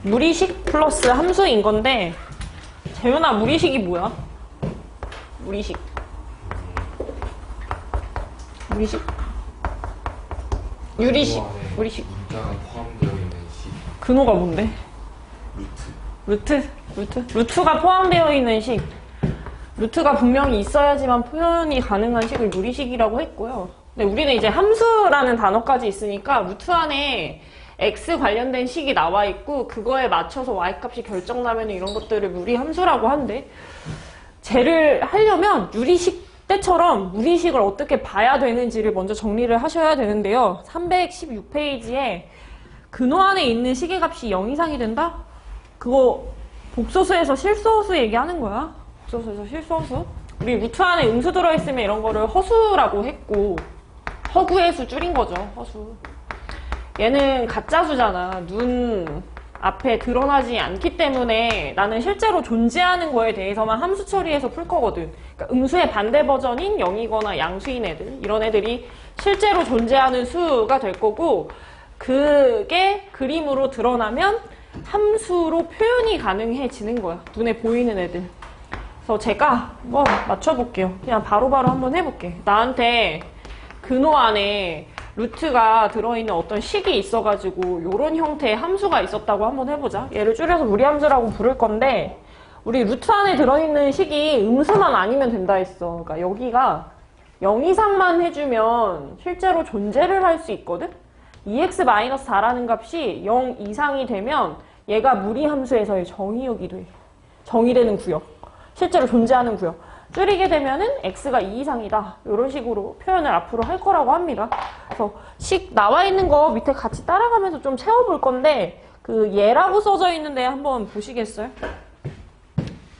무리식 플러스 함수인 건데, 재윤아, 무리식이 뭐야? 무리식. 무리식. 유리식. 무리식. 문자가 포함되어 있는 식. 근호가 뭔데? 루트. 루트가 포함되어 있는 식. 루트가 분명히 있어야지만 표현이 가능한 식을 무리식이라고 했고요. 근데 우리는 이제 함수라는 단어까지 있으니까 루트 안에 x 관련된 식이 나와 있고 그거에 맞춰서 y값이 결정나면 이런 것들을 무리함수라고 한대. 쟤를 하려면 유리식 때처럼 무리식을 어떻게 봐야 되는지를 먼저 정리를 하셔야 되는데요. 316페이지에 근호 안에 있는 식의 값이 0 이상이 된다? 그거 복소수에서 실수허수 얘기하는 거야. 복소수에서 실수허수. 우리 루트 안에 음수 들어있으면 이런 거를 허수라고 했고 허구의 수 줄인 거죠. 허수. 얘는 가짜수잖아. 눈 앞에 드러나지 않기 때문에 나는 실제로 존재하는 거에 대해서만 함수 처리해서 풀 거거든. 그러니까 음수의 반대 버전인 0이거나 양수인 애들, 이런 애들이 실제로 존재하는 수가 될 거고 그게 그림으로 드러나면 함수로 표현이 가능해지는 거야. 눈에 보이는 애들. 그래서 제가 한번 맞춰볼게요. 그냥 바로바로 한번 해볼게. 나한테 근호 안에 루트가 들어있는 어떤 식이 있어가지고 이런 형태의 함수가 있었다고 한번 해보자. 얘를 줄여서 무리함수라고 부를 건데 우리 루트 안에 들어있는 식이 음수만 아니면 된다 했어. 그러니까 여기가 0 이상만 해주면 실제로 존재를 할 수 있거든? 2x-4라는 값이 0 이상이 되면 얘가 무리함수에서의 정의역이 돼. 정의되는 구역. 실제로 존재하는 구역. 줄이게 되면은 x가 2 이상이다. 이런 식으로 표현을 앞으로 할 거라고 합니다. 그래서 식 나와 있는 거 밑에 같이 따라가면서 좀 채워볼 건데 그 얘라고 써져 있는데 한번 보시겠어요?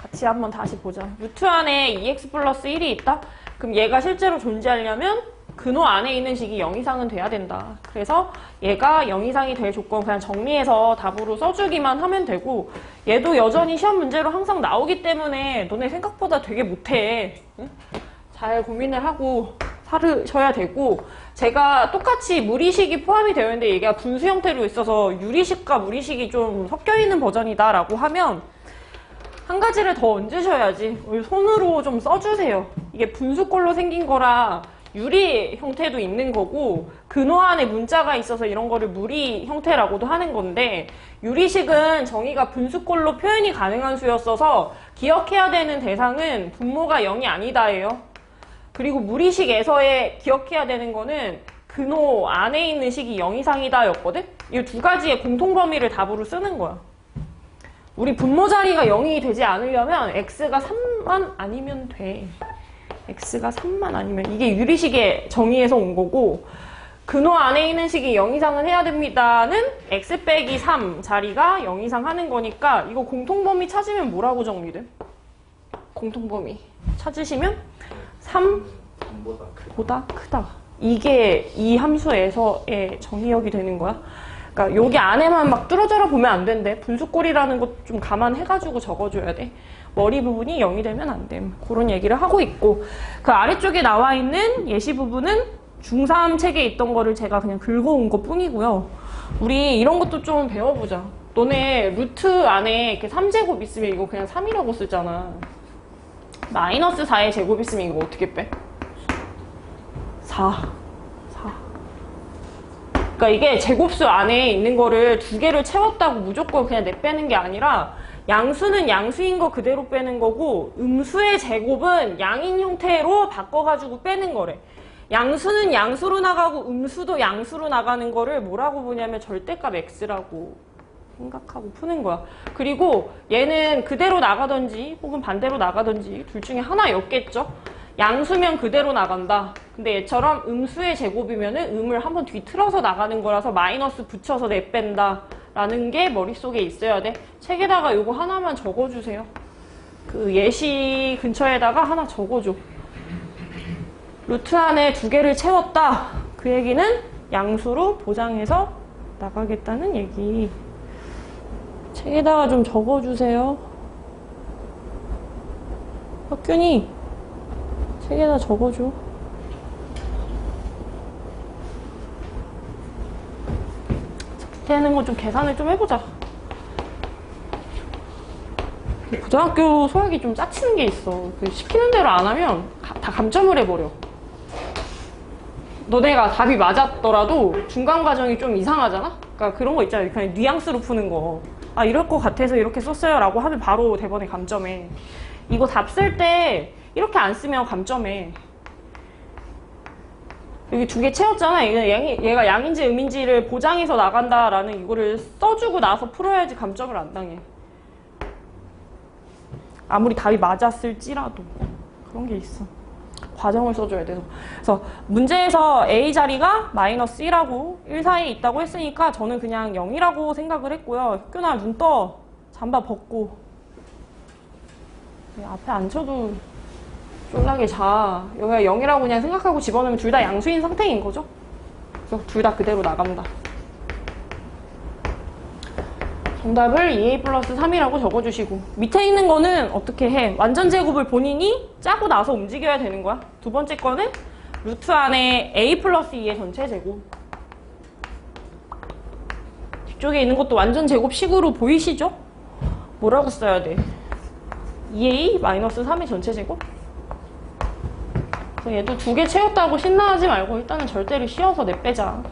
같이 한번 다시 보자. 루트 안에 2x 플러스 1이 있다? 그럼 얘가 실제로 존재하려면 근호 안에 있는 식이 0 이상은 돼야 된다. 그래서 얘가 0 이상이 될 조건 그냥 정리해서 답으로 써주기만 하면 되고 얘도 여전히 시험 문제로 항상 나오기 때문에 너네 생각보다 되게 못해. 응? 잘 고민을 하고 살으셔야 되고 제가 똑같이 무리식이 포함이 되어 있는데 얘가 분수 형태로 있어서 유리식과 무리식이 좀 섞여 있는 버전이다 라고 하면 한 가지를 더 얹으셔야지. 손으로 좀 써주세요. 이게 분수꼴로 생긴 거라 유리 형태도 있는 거고 근호 안에 문자가 있어서 이런 거를 무리 형태라고도 하는 건데 유리식은 정의가 분수꼴로 표현이 가능한 수였어서 기억해야 되는 대상은 분모가 0이 아니다예요. 그리고 무리식에서의 기억해야 되는 거는 근호 안에 있는 식이 0 이상이다 였거든? 이 두 가지의 공통범위를 답으로 쓰는 거야. 우리 분모 자리가 0이 되지 않으려면 x가 3만 아니면 돼. x가 3만 아니면 이게 유리식의 정의에서 온 거고 근호 안에 있는 식이 0 이상은 해야 됩니다는 x 빼기 3 자리가 0 이상 하는 거니까 이거 공통범위 찾으면 뭐라고 정리돼? 공통범위 찾으시면 3보다 크다. 이게 이 함수에서의 정의역이 되는 거야. 그러니까 여기 안에만 막 뚫어져라 보면 안 된대. 분수꼴이라는 것 좀 감안해가지고 적어줘야 돼. 머리 부분이 0이 되면 안 됨. 그런 얘기를 하고 있고 그 아래쪽에 나와 있는 예시 부분은 중3 책에 있던 거를 제가 그냥 긁어온 것 뿐이고요. 우리 이런 것도 좀 배워보자. 너네 루트 안에 이렇게 3제곱 있으면 이거 그냥 3이라고 쓰잖아. 마이너스 4의 제곱 있으면 이거 어떻게 빼? 4. 그러니까 이게 제곱수 안에 있는 거를 두 개를 채웠다고 무조건 그냥 내빼는 게 아니라 양수는 양수인 거 그대로 빼는 거고 음수의 제곱은 양인 형태로 바꿔가지고 빼는 거래. 양수는 양수로 나가고 음수도 양수로 나가는 거를 뭐라고 보냐면 절대값 x라고 생각하고 푸는 거야. 그리고 얘는 그대로 나가든지 혹은 반대로 나가든지 둘 중에 하나였겠죠. 양수면 그대로 나간다. 근데 얘처럼 음수의 제곱이면은 음을 한번 뒤틀어서 나가는 거라서 마이너스 붙여서 내뺀다 라는 게 머릿속에 있어야 돼. 책에다가 요거 하나만 적어주세요. 그 예시 근처에다가 하나 적어줘. 루트 안에 두 개를 채웠다. 그 얘기는 양수로 보장해서 나가겠다는 얘기. 책에다가 좀 적어주세요. 학균이 책에다 적어줘. 되는 거 좀 계산을 좀 해보자. 고등학교 수학이 좀 짜치는 게 있어. 시키는 대로 안 하면 다 감점을 해버려. 너네가 답이 맞았더라도 중간 과정이 좀 이상하잖아? 그러니까 그런 거 있잖아. 그냥 뉘앙스로 푸는 거. 아, 이럴 것 같아서 이렇게 썼어요 라고 하면 바로 대본에 감점해. 이거 답 쓸 때 이렇게 안 쓰면 감점해. 여기 2개 채웠잖아. 얘가 양인지 음인지를 보장해서 나간다라는 이거를 써주고 나서 풀어야지 감점을 안 당해. 아무리 답이 맞았을지라도 그런 게 있어. 과정을 써줘야 돼서. 그래서 문제에서 A 자리가 마이너스 1하고 1 사이에 있다고 했으니까 저는 그냥 0이라고 생각을 했고요. 혁균아 눈 떠. 잠바 벗고. 앞에 앉혀도 쫄라게 자. 여기가 0이라고 그냥 생각하고 집어넣으면 둘 다 양수인 상태인 거죠. 그래서 둘 다 그대로 나간다. 정답을 2a 플러스 3이라고 적어주시고 밑에 있는 거는 어떻게 해? 완전 제곱을 본인이 짜고 나서 움직여야 되는 거야. 두 번째 거는 루트 안에 a 플러스 2의 전체 제곱. 뒤쪽에 있는 것도 완전 제곱식으로 보이시죠? 뭐라고 써야 돼? 2a 마이너스 3의 전체 제곱? 그래서 얘도 2개 채웠다고 신나하지 말고 일단은 절대를 씌워서 내빼자.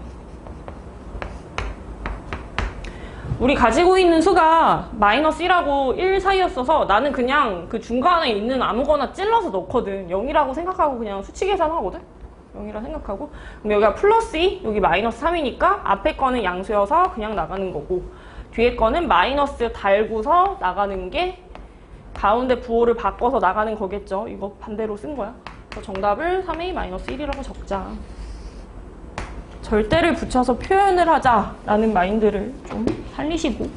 우리 가지고 있는 수가 마이너스 1하고 1 사이였어서 나는 그냥 그 중간에 있는 아무거나 찔러서 넣거든. 0이라고 생각하고 그냥 수치 계산하거든. 0이라 생각하고. 그럼 여기가 플러스 2, 여기 마이너스 3이니까 앞에 거는 양수여서 그냥 나가는 거고 뒤에 거는 마이너스 달고서 나가는 게 가운데 부호를 바꿔서 나가는 거겠죠. 이거 반대로 쓴 거야. 그래서 정답을 3a 마이너스 1이라고 적자. 절대를 붙여서 표현을 하자라는 마인드를 좀 살리시고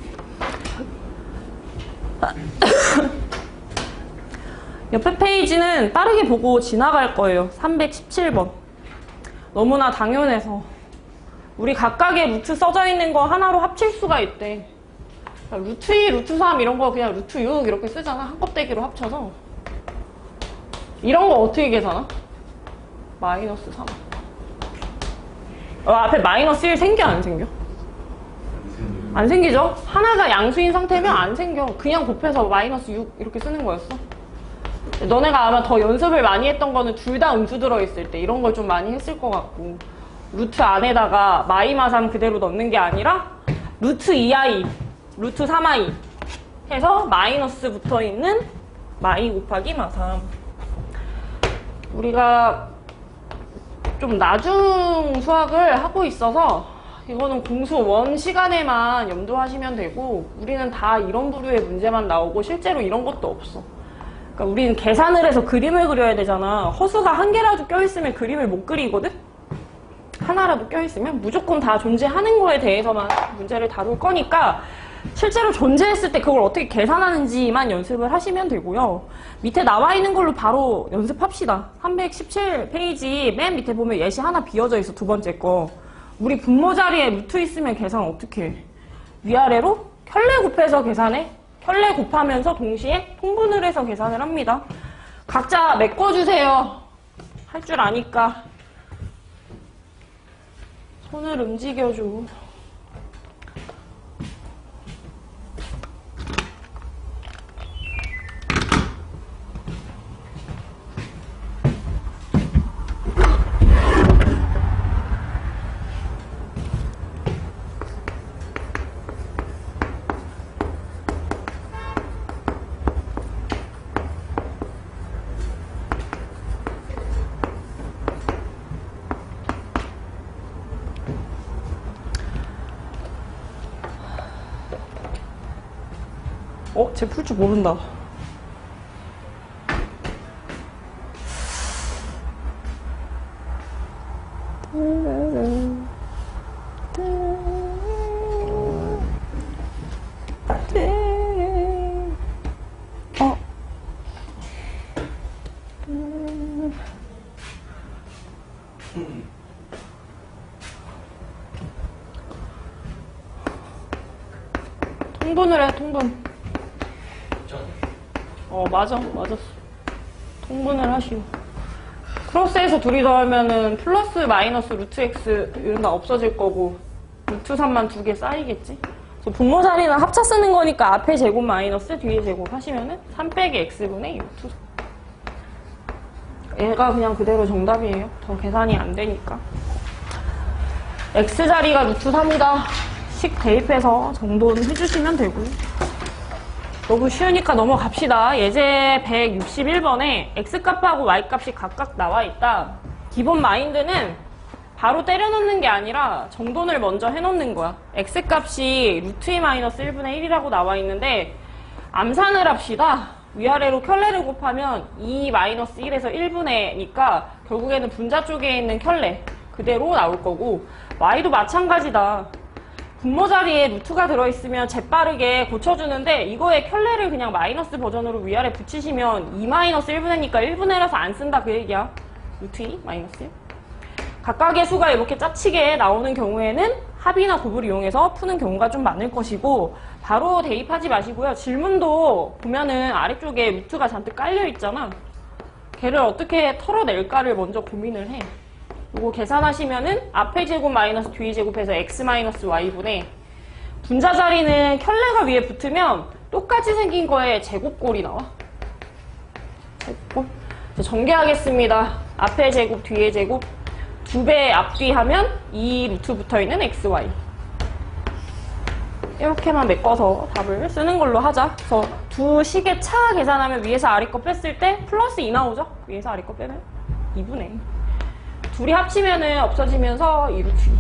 옆에 페이지는 빠르게 보고 지나갈 거예요. 317번. 너무나 당연해서 우리 각각의 루트 써져 있는 거 하나로 합칠 수가 있대. 그러니까 루트 2, 루트 3 이런 거 그냥 루트 6 이렇게 쓰잖아. 한 껍데기로 합쳐서. 이런 거 어떻게 계산하? 마이너스 3. 앞에 마이너스 1 생겨 안 생겨? 안 생기죠? 하나가 양수인 상태면 안 생겨. 그냥 곱해서 마이너스 6 이렇게 쓰는 거였어. 너네가 아마 더 연습을 많이 했던 거는 둘 다 음수 들어있을 때 이런 걸 좀 많이 했을 것 같고 루트 안에다가 마이마 3 그대로 넣는 게 아니라 루트 2i, 루트 3i 해서 마이너스 붙어있는 마이 곱하기 마3. 우리가 좀 나중 수학을 하고 있어서 이거는 공수 1 시간에만 염두하시면 되고 우리는 다 이런 부류의 문제만 나오고 실제로 이런 것도 없어. 그러니까 우리는 계산을 해서 그림을 그려야 되잖아. 허수가 한 개라도 껴있으면 그림을 못 그리거든? 하나라도 껴있으면 무조건 다 존재하는 거에 대해서만 문제를 다룰 거니까 실제로 존재했을 때 그걸 어떻게 계산하는지만 연습을 하시면 되고요. 밑에 나와 있는 걸로 바로 연습합시다. 317페이지 맨 밑에 보면 예시 하나 비어져 있어. 두 번째 거. 우리 분모 자리에 루트 있으면 계산 어떻게 해? 위아래로 켤레 곱해서 계산해. 켤레 곱하면서 동시에 통분을 해서 계산을 합니다. 각자 메꿔주세요. 할 줄 아니까. 손을 움직여줘. 쟤 풀 줄 모른다. 통분을 해, 통분. 맞았어. 통분을 하시오. 크로스해서 둘이 더하면은 플러스 마이너스 루트 x 이런 거 없어질 거고 루트 3만 2개 쌓이겠지? 그래서 분모 자리는 합차 쓰는 거니까 앞에 제곱 마이너스 뒤에 제곱 하시면은 3 빼기 x분의 루트. 얘가 그냥 그대로 정답이에요. 더 계산이 안 되니까. x 자리가 루트 3이다. 식 대입해서 정돈 해주시면 되고요. 너무 쉬우니까 넘어갑시다. 예제 161번에 x값하고 y값이 각각 나와 있다. 기본 마인드는 바로 때려 넣는 게 아니라 정돈을 먼저 해놓는 거야. x값이 루트 2 마이너스 1분의 1이라고 나와 있는데 암산을 합시다. 위아래로 켤레를 곱하면 2 마이너스 1에서 1분의니까 결국에는 분자 쪽에 있는 켤레 그대로 나올 거고 y도 마찬가지다. 분모 자리에 루트가 들어있으면 재빠르게 고쳐주는데 이거에 켤레를 그냥 마이너스 버전으로 위아래 붙이시면 2 마이너스 1분의니까 1분의라서 안 쓴다 그 얘기야. 루트 2 마이너스 1. 각각의 수가 이렇게 짜치게 나오는 경우에는 합이나 곱을 이용해서 푸는 경우가 좀 많을 것이고 바로 대입하지 마시고요. 질문도 보면은 아래쪽에 루트가 잔뜩 깔려 있잖아. 걔를 어떻게 털어낼까를 먼저 고민을 해. 이거 계산하시면은 앞에 제곱 마이너스 뒤에 제곱해서 x 마이너스 y분의 분자 자리는 켤레가 위에 붙으면 똑같이 생긴 거에 제곱꼴이 나와. 제곱꼴. 전개하겠습니다. 앞에 제곱 뒤에 제곱 2배 앞뒤 하면 2 루트 붙어있는 xy. 이렇게만 메꿔서 답을 쓰는 걸로 하자. 그래서 두 식의 차 계산하면 위에서 아래 거 뺐을 때 플러스 2 나오죠? 위에서 아래 거 빼면 2분의. 둘이 합치면은 없어지면서 2 루트 2.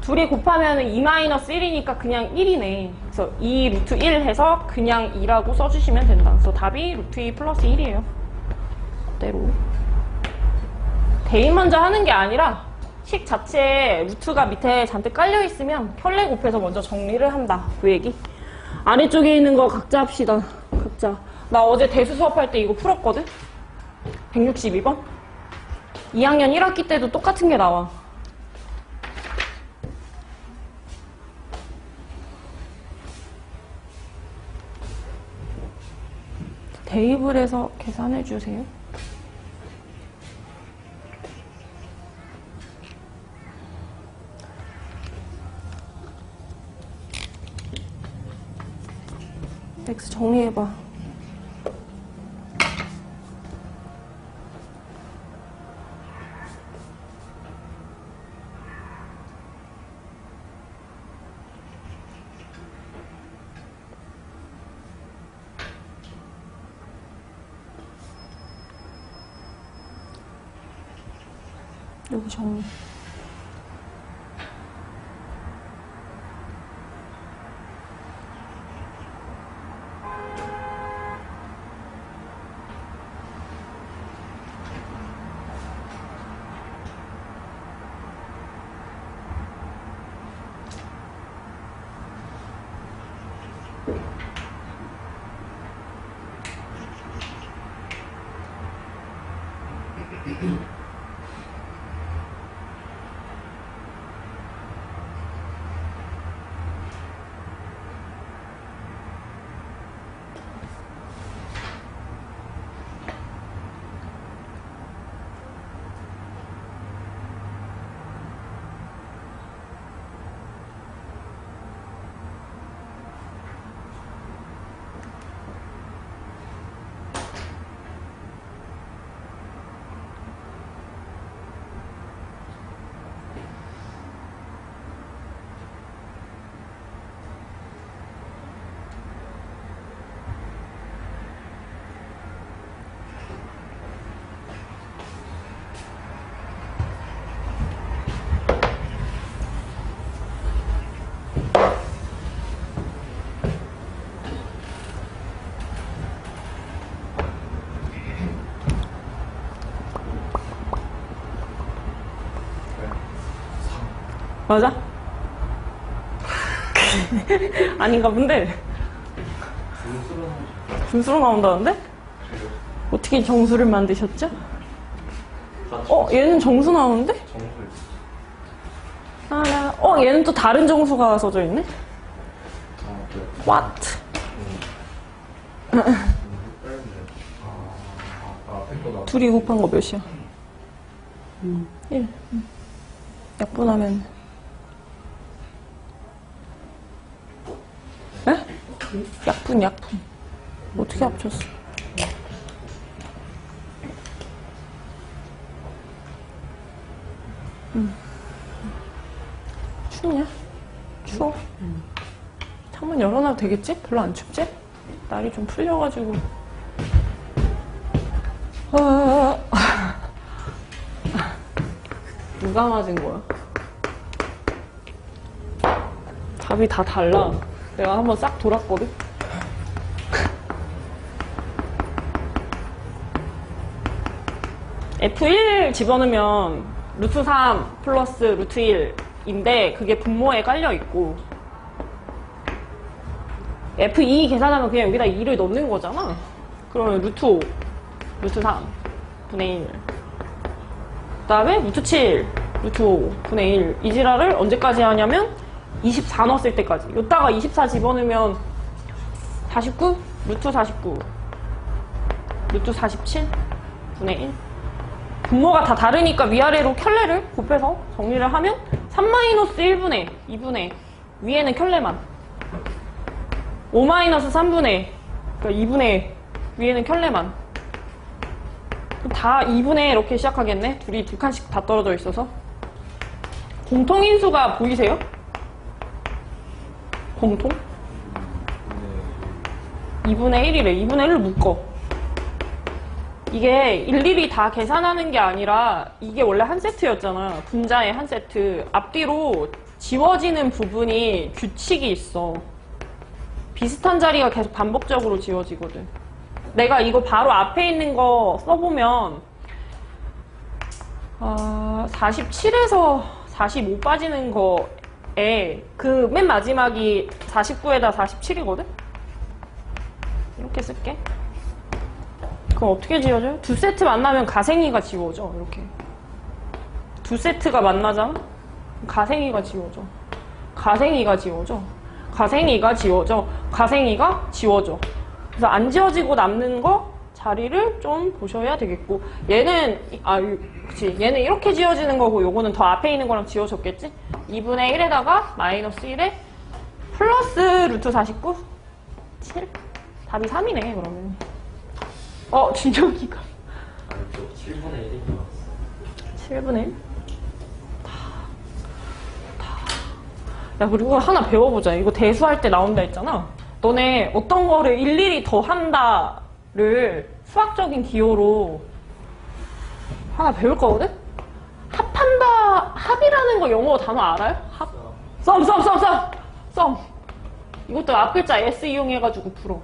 둘이 곱하면은 2 마이너스 1이니까 그냥 1이네. 그래서 2 루트 1 해서 그냥 2라고 써주시면 된다. 그래서 답이 루트 2 플러스 1이에요. 그대로. 대입 먼저 하는 게 아니라 식 자체에 루트가 밑에 잔뜩 깔려 있으면 켤레 곱해서 먼저 정리를 한다. 그 얘기. 아래쪽에 있는 거 각자 합시다. 각자. 나 어제 대수 수업할 때 이거 풀었거든? 162번? 2학년 1학기 때도 똑같은 게 나와. 대입을 해서 계산해 주세요. X 정리해봐. 여기 정리. 맞아? 아닌가 본데. 분수로 나온다는데? 어떻게 정수를 만드셨죠? 얘는 정수 나오는데? 얘는 또 다른 정수가 써져 있네? What? 둘이 곱한 거 몇이야? 1. 약분하면 에? 약분. 어떻게 합쳤어? 춥냐? 추워? 창문 열어놔도 되겠지? 별로 안 춥지? 날이 좀 풀려가지고. 누가 맞은 거야? 답이 다 달라. 내가 한번 싹 돌았거든? F1 집어넣으면 루트 3 플러스 루트 1인데 그게 분모에 깔려있고 F2 계산하면 그냥 여기다 2를 넣는 거잖아. 그러면 루트 5, 루트 3 분의 1 그 다음에 루트 7, 루트 5 분의 1 이 지랄을 언제까지 하냐면 24 넣었을 때까지. 요따가 24 집어넣으면 49, 루트 49 루트 47 분의 1 분모가 다 다르니까 위아래로 켤레를 곱해서 정리를 하면 3-1분의 2분의 위에는 켤레만 5-3분의 그러니까 2분의 위에는 켤레만 다 2분의 이렇게 시작하겠네. 둘이 두 칸씩 다 떨어져 있어서. 공통인수가 보이세요? 공통? 2분의 1이래. 2분의 1을 묶어. 이게 일일이 다 계산하는 게 아니라 이게 원래 한 세트였잖아. 분자의 한 세트. 앞뒤로 지워지는 부분이 규칙이 있어. 비슷한 자리가 계속 반복적으로 지워지거든. 내가 이거 바로 앞에 있는 거 써보면 47에서 45 빠지는 거에 그 맨 마지막이 49에다 47이거든? 이렇게 쓸게. 그럼 어떻게 지워져요? 두 세트 만나면 가생이가 지워져. 이렇게 두 세트가 만나잖아? 가생이가 지워져. 가생이가 지워져. 가생이가 지워져. 가생이가 지워져. 그래서 안 지워지고 남는 거 자리를 좀 보셔야 되겠고, 얘는 그치, 얘는 이렇게 지워지는 거고 요거는 더 앞에 있는 거랑 지워졌겠지? 2분의 1에다가 마이너스 1에 플러스 루트 49 7 답이 3이네. 그러면 준혁이가 아니, 저 7분의 1이 7분의 1? 야, 그리고 하나 배워보자. 이거 대수할 때 나온다 했잖아. 너네 어떤 거를 일일이 더한다를 수학적인 기호로 하나 배울 거거든? 합한다, 합이라는 거 영어 단어 알아요? 합? 썸. 이것도 앞글자 S 이용해가지고 풀어.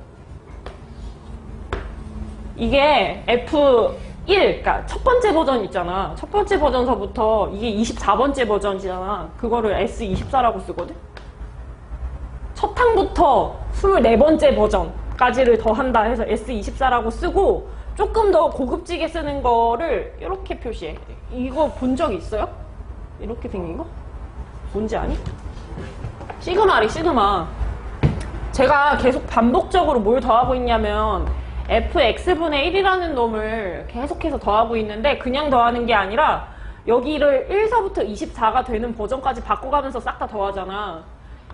이게 F1, 그러니까 첫 번째 버전 있잖아. 첫 번째 버전서부터 이게 24번째 버전이잖아. 그거를 S24라고 쓰거든? 첫 항부터 24번째 버전까지를 더한다 해서 S24라고 쓰고, 조금 더 고급지게 쓰는 거를 이렇게 표시해. 이거 본 적 있어요? 이렇게 생긴 거? 뭔지 아니? 시그마리, 시그마. 제가 계속 반복적으로 뭘 더하고 있냐면 fx분의 1이라는 놈을 계속해서 더하고 있는데, 그냥 더하는 게 아니라 여기를 1서부터 24가 되는 버전까지 바꿔가면서 싹 다 더하잖아.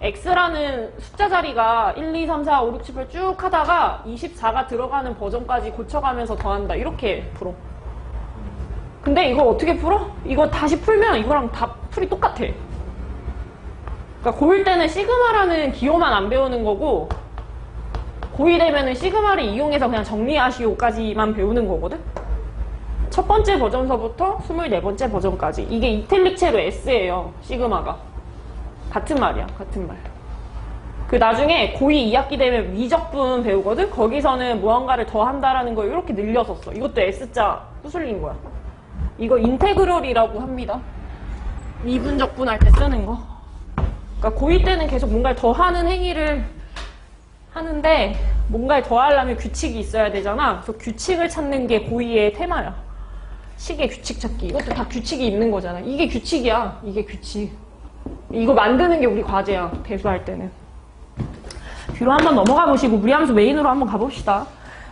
x라는 숫자 자리가 1, 2, 3, 4, 5, 6, 7, 8 쭉 하다가 24가 들어가는 버전까지 고쳐가면서 더한다. 이렇게 풀어. 근데 이거 어떻게 풀어? 이거 다시 풀면 이거랑 다 풀이 똑같아. 그러니까 고1 때는 시그마라는 기호만 안 배우는 거고, 고2 되면은 시그마를 이용해서 그냥 정리하시오까지만 배우는 거거든? 첫 번째 버전서부터 24번째 버전까지. 이게 이탈릭체로 S예요, 시그마가. 같은 말이야, 같은 말. 그 나중에 고2 2학기 되면 위적분 배우거든? 거기서는 무언가를 더 한다라는 걸 이렇게 늘려서 써. 이것도 S자 후술린 거야. 이거 인테그럴이라고 합니다. 미분적분 할 때 쓰는 거. 그러니까 고2 때는 계속 뭔가를 더 하는 행위를 하는데, 뭔가를 더 하려면 규칙이 있어야 되잖아. 그래서 규칙을 찾는 게 고2의 테마야. 식의 규칙 찾기. 이것도 다 규칙이 있는 거잖아. 이게 규칙이야. 이게 규칙. 이거 만드는 게 우리 과제야. 대수할 때는. 뒤로 한번 넘어가 보시고 무리함수 메인으로 한번 가봅시다.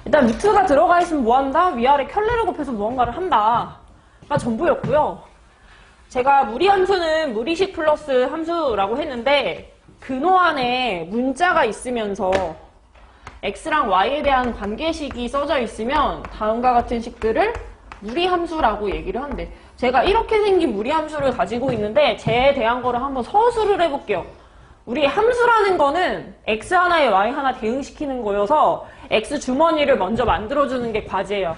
일단 루트가 들어가 있으면 뭐 한다? 위아래 켤레를 곱해서 무언가를 한다가 전부였고요. 제가 무리함수는 무리식 플러스 함수라고 했는데, 근호 안에 문자가 있으면서 x랑 y에 대한 관계식이 써져 있으면 다음과 같은 식들을 무리함수라고 얘기를 한대. 제가 이렇게 생긴 무리함수를 가지고 있는데 쟤에 대한 거를 한번 서술을 해볼게요. 우리 함수라는 거는 x 하나에 y 하나 대응시키는 거여서 x 주머니를 먼저 만들어주는 게 과제예요.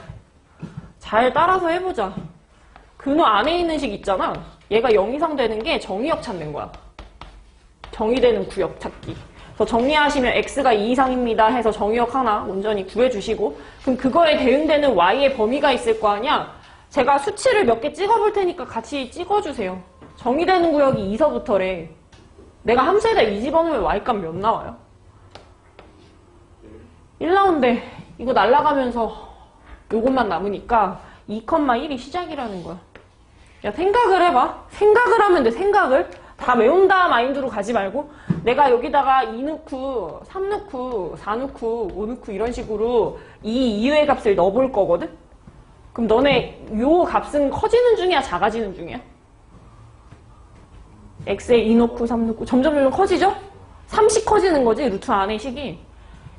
잘 따라서 해보자. 근호 안에 있는 식 있잖아. 얘가 0 이상 되는 게 정의역 찾는 거야. 정의되는 구역 찾기. 그래서 정리하시면 x가 2 이상입니다 해서 정의역 하나 온전히 구해주시고, 그럼 그거에 대응되는 y의 범위가 있을 거 아니야. 제가 수치를 몇 개 찍어볼 테니까 같이 찍어주세요. 정의되는 구역이 2서부터래. 내가 함수에다 2 집어넣으면 y값 몇 나와요? 1 나온대. 이거 날아가면서 요것만 남으니까 2,1이 시작이라는 거야. 야, 생각을 해봐. 생각을 하면 돼, 생각을. 다 외운다 마인드로 가지 말고 내가 여기다가 2 넣고 3 넣고 4 넣고 5 넣고 이런 식으로 이 이유의 값을 넣어볼 거거든? 그럼 너네 요 값은 커지는 중이야, 작아지는 중이야? x에 2 넣고 3 넣고 점점 커지죠? 3씩 커지는 거지, 루트 안에 식이.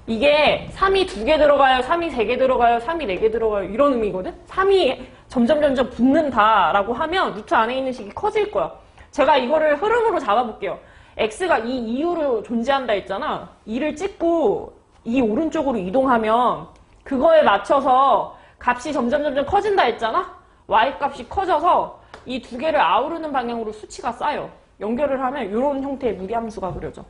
이게 3이 2개 들어가요, 3이 3개 들어가요, 3이 4개 들어가요, 이런 의미거든? 3이 점점 붙는다라고 하면 루트 안에 있는 식이 커질 거야. 제가 이거를 흐름으로 잡아볼게요. x가 이 이유로 존재한다 했잖아. 2를 찍고 이 오른쪽으로 이동하면 그거에 맞춰서 값이 점점 커진다 했잖아. y 값이 커져서 이 두 개를 아우르는 방향으로 수치가 쌓여. 연결을 하면 이런 형태의 무리함수가 그려져.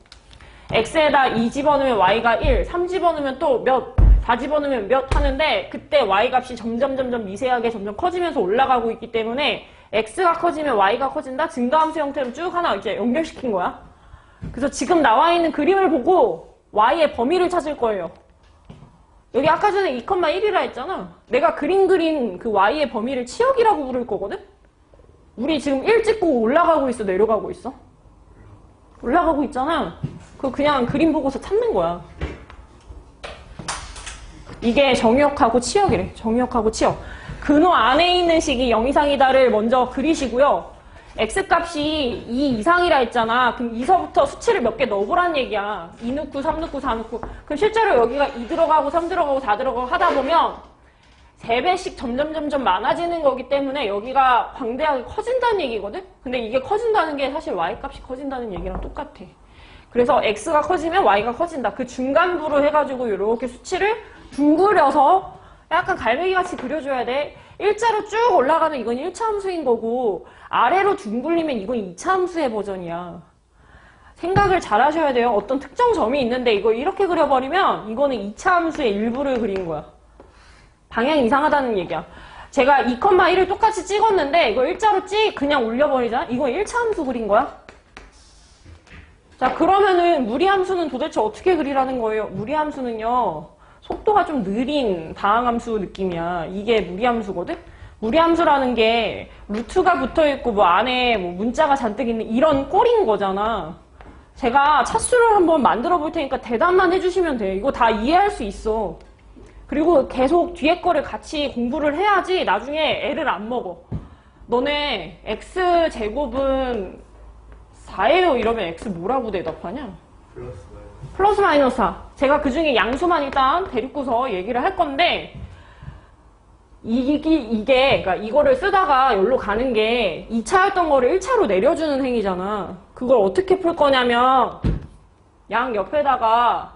x에다 2 집어넣으면 y가 1, 3 집어넣으면 또 몇, 4 집어넣으면 몇 하는데 그때 y 값이 점점 미세하게 점점 커지면서 올라가고 있기 때문에 x가 커지면 y가 커진다? 증가함수 형태로 쭉 하나 이제 연결시킨 거야. 그래서 지금 나와 있는 그림을 보고 y의 범위를 찾을 거예요. 여기 아까 전에 2,1이라 했잖아. 내가 그린 그 y의 범위를 치역이라고 부를 거거든? 우리 지금 1 찍고 올라가고 있어, 내려가고 있어? 올라가고 있잖아. 그거 그냥 그림 보고서 찾는 거야. 이게 정의역하고 치역이래. 정의역하고 치역. 근호 안에 있는 식이 0 이상이다를 먼저 그리시고요. x값이 2 이상이라 했잖아. 그럼 2서부터 수치를 몇 개 넣어보란 얘기야. 2 넣고 3 넣고 4 넣고. 그럼 실제로 여기가 2 들어가고 3 들어가고 4 들어가고 하다 보면 3배씩 점점 많아지는 거기 때문에 여기가 광대하게 커진다는 얘기거든? 근데 이게 커진다는 게 사실 y값이 커진다는 얘기랑 똑같아. 그래서 x가 커지면 y가 커진다. 그 중간부로 해가지고 이렇게 수치를 둥그려서 약간 갈매기같이 그려줘야 돼. 일자로 쭉 올라가면 이건 1차 함수인 거고 아래로 둥글리면 이건 2차 함수의 버전이야. 생각을 잘 하셔야 돼요. 어떤 특정 점이 있는데 이거 이렇게 그려버리면 이거는 2차 함수의 일부를 그린 거야. 방향이 이상하다는 얘기야. 제가 2,1을 똑같이 찍었는데 이거 일자로 그냥 올려버리자. 이거 1차 함수 그린 거야. 자, 그러면은 무리함수는 도대체 어떻게 그리라는 거예요? 무리함수는요, 속도가 좀 느린 다항함수 느낌이야. 이게 무리함수거든? 무리함수라는 게 루트가 붙어있고 뭐 안에 뭐 문자가 잔뜩 있는 이런 꼴인 거잖아. 제가 차수를 한번 만들어 볼 테니까 대답만 해주시면 돼. 이거 다 이해할 수 있어. 그리고 계속 뒤에 거를 같이 공부를 해야지 나중에 애를 안 먹어. 너네 x제곱은 4예요 이러면 x 뭐라고 대답하냐? 플러스 마이너스 4. 제가 그 중에 양수만 일단 데리고서 얘기를 할 건데 이게 그러니까 이거를 쓰다가 여기로 가는 게 2차였던 거를 1차로 내려주는 행위잖아. 그걸 어떻게 풀 거냐면 양 옆에다가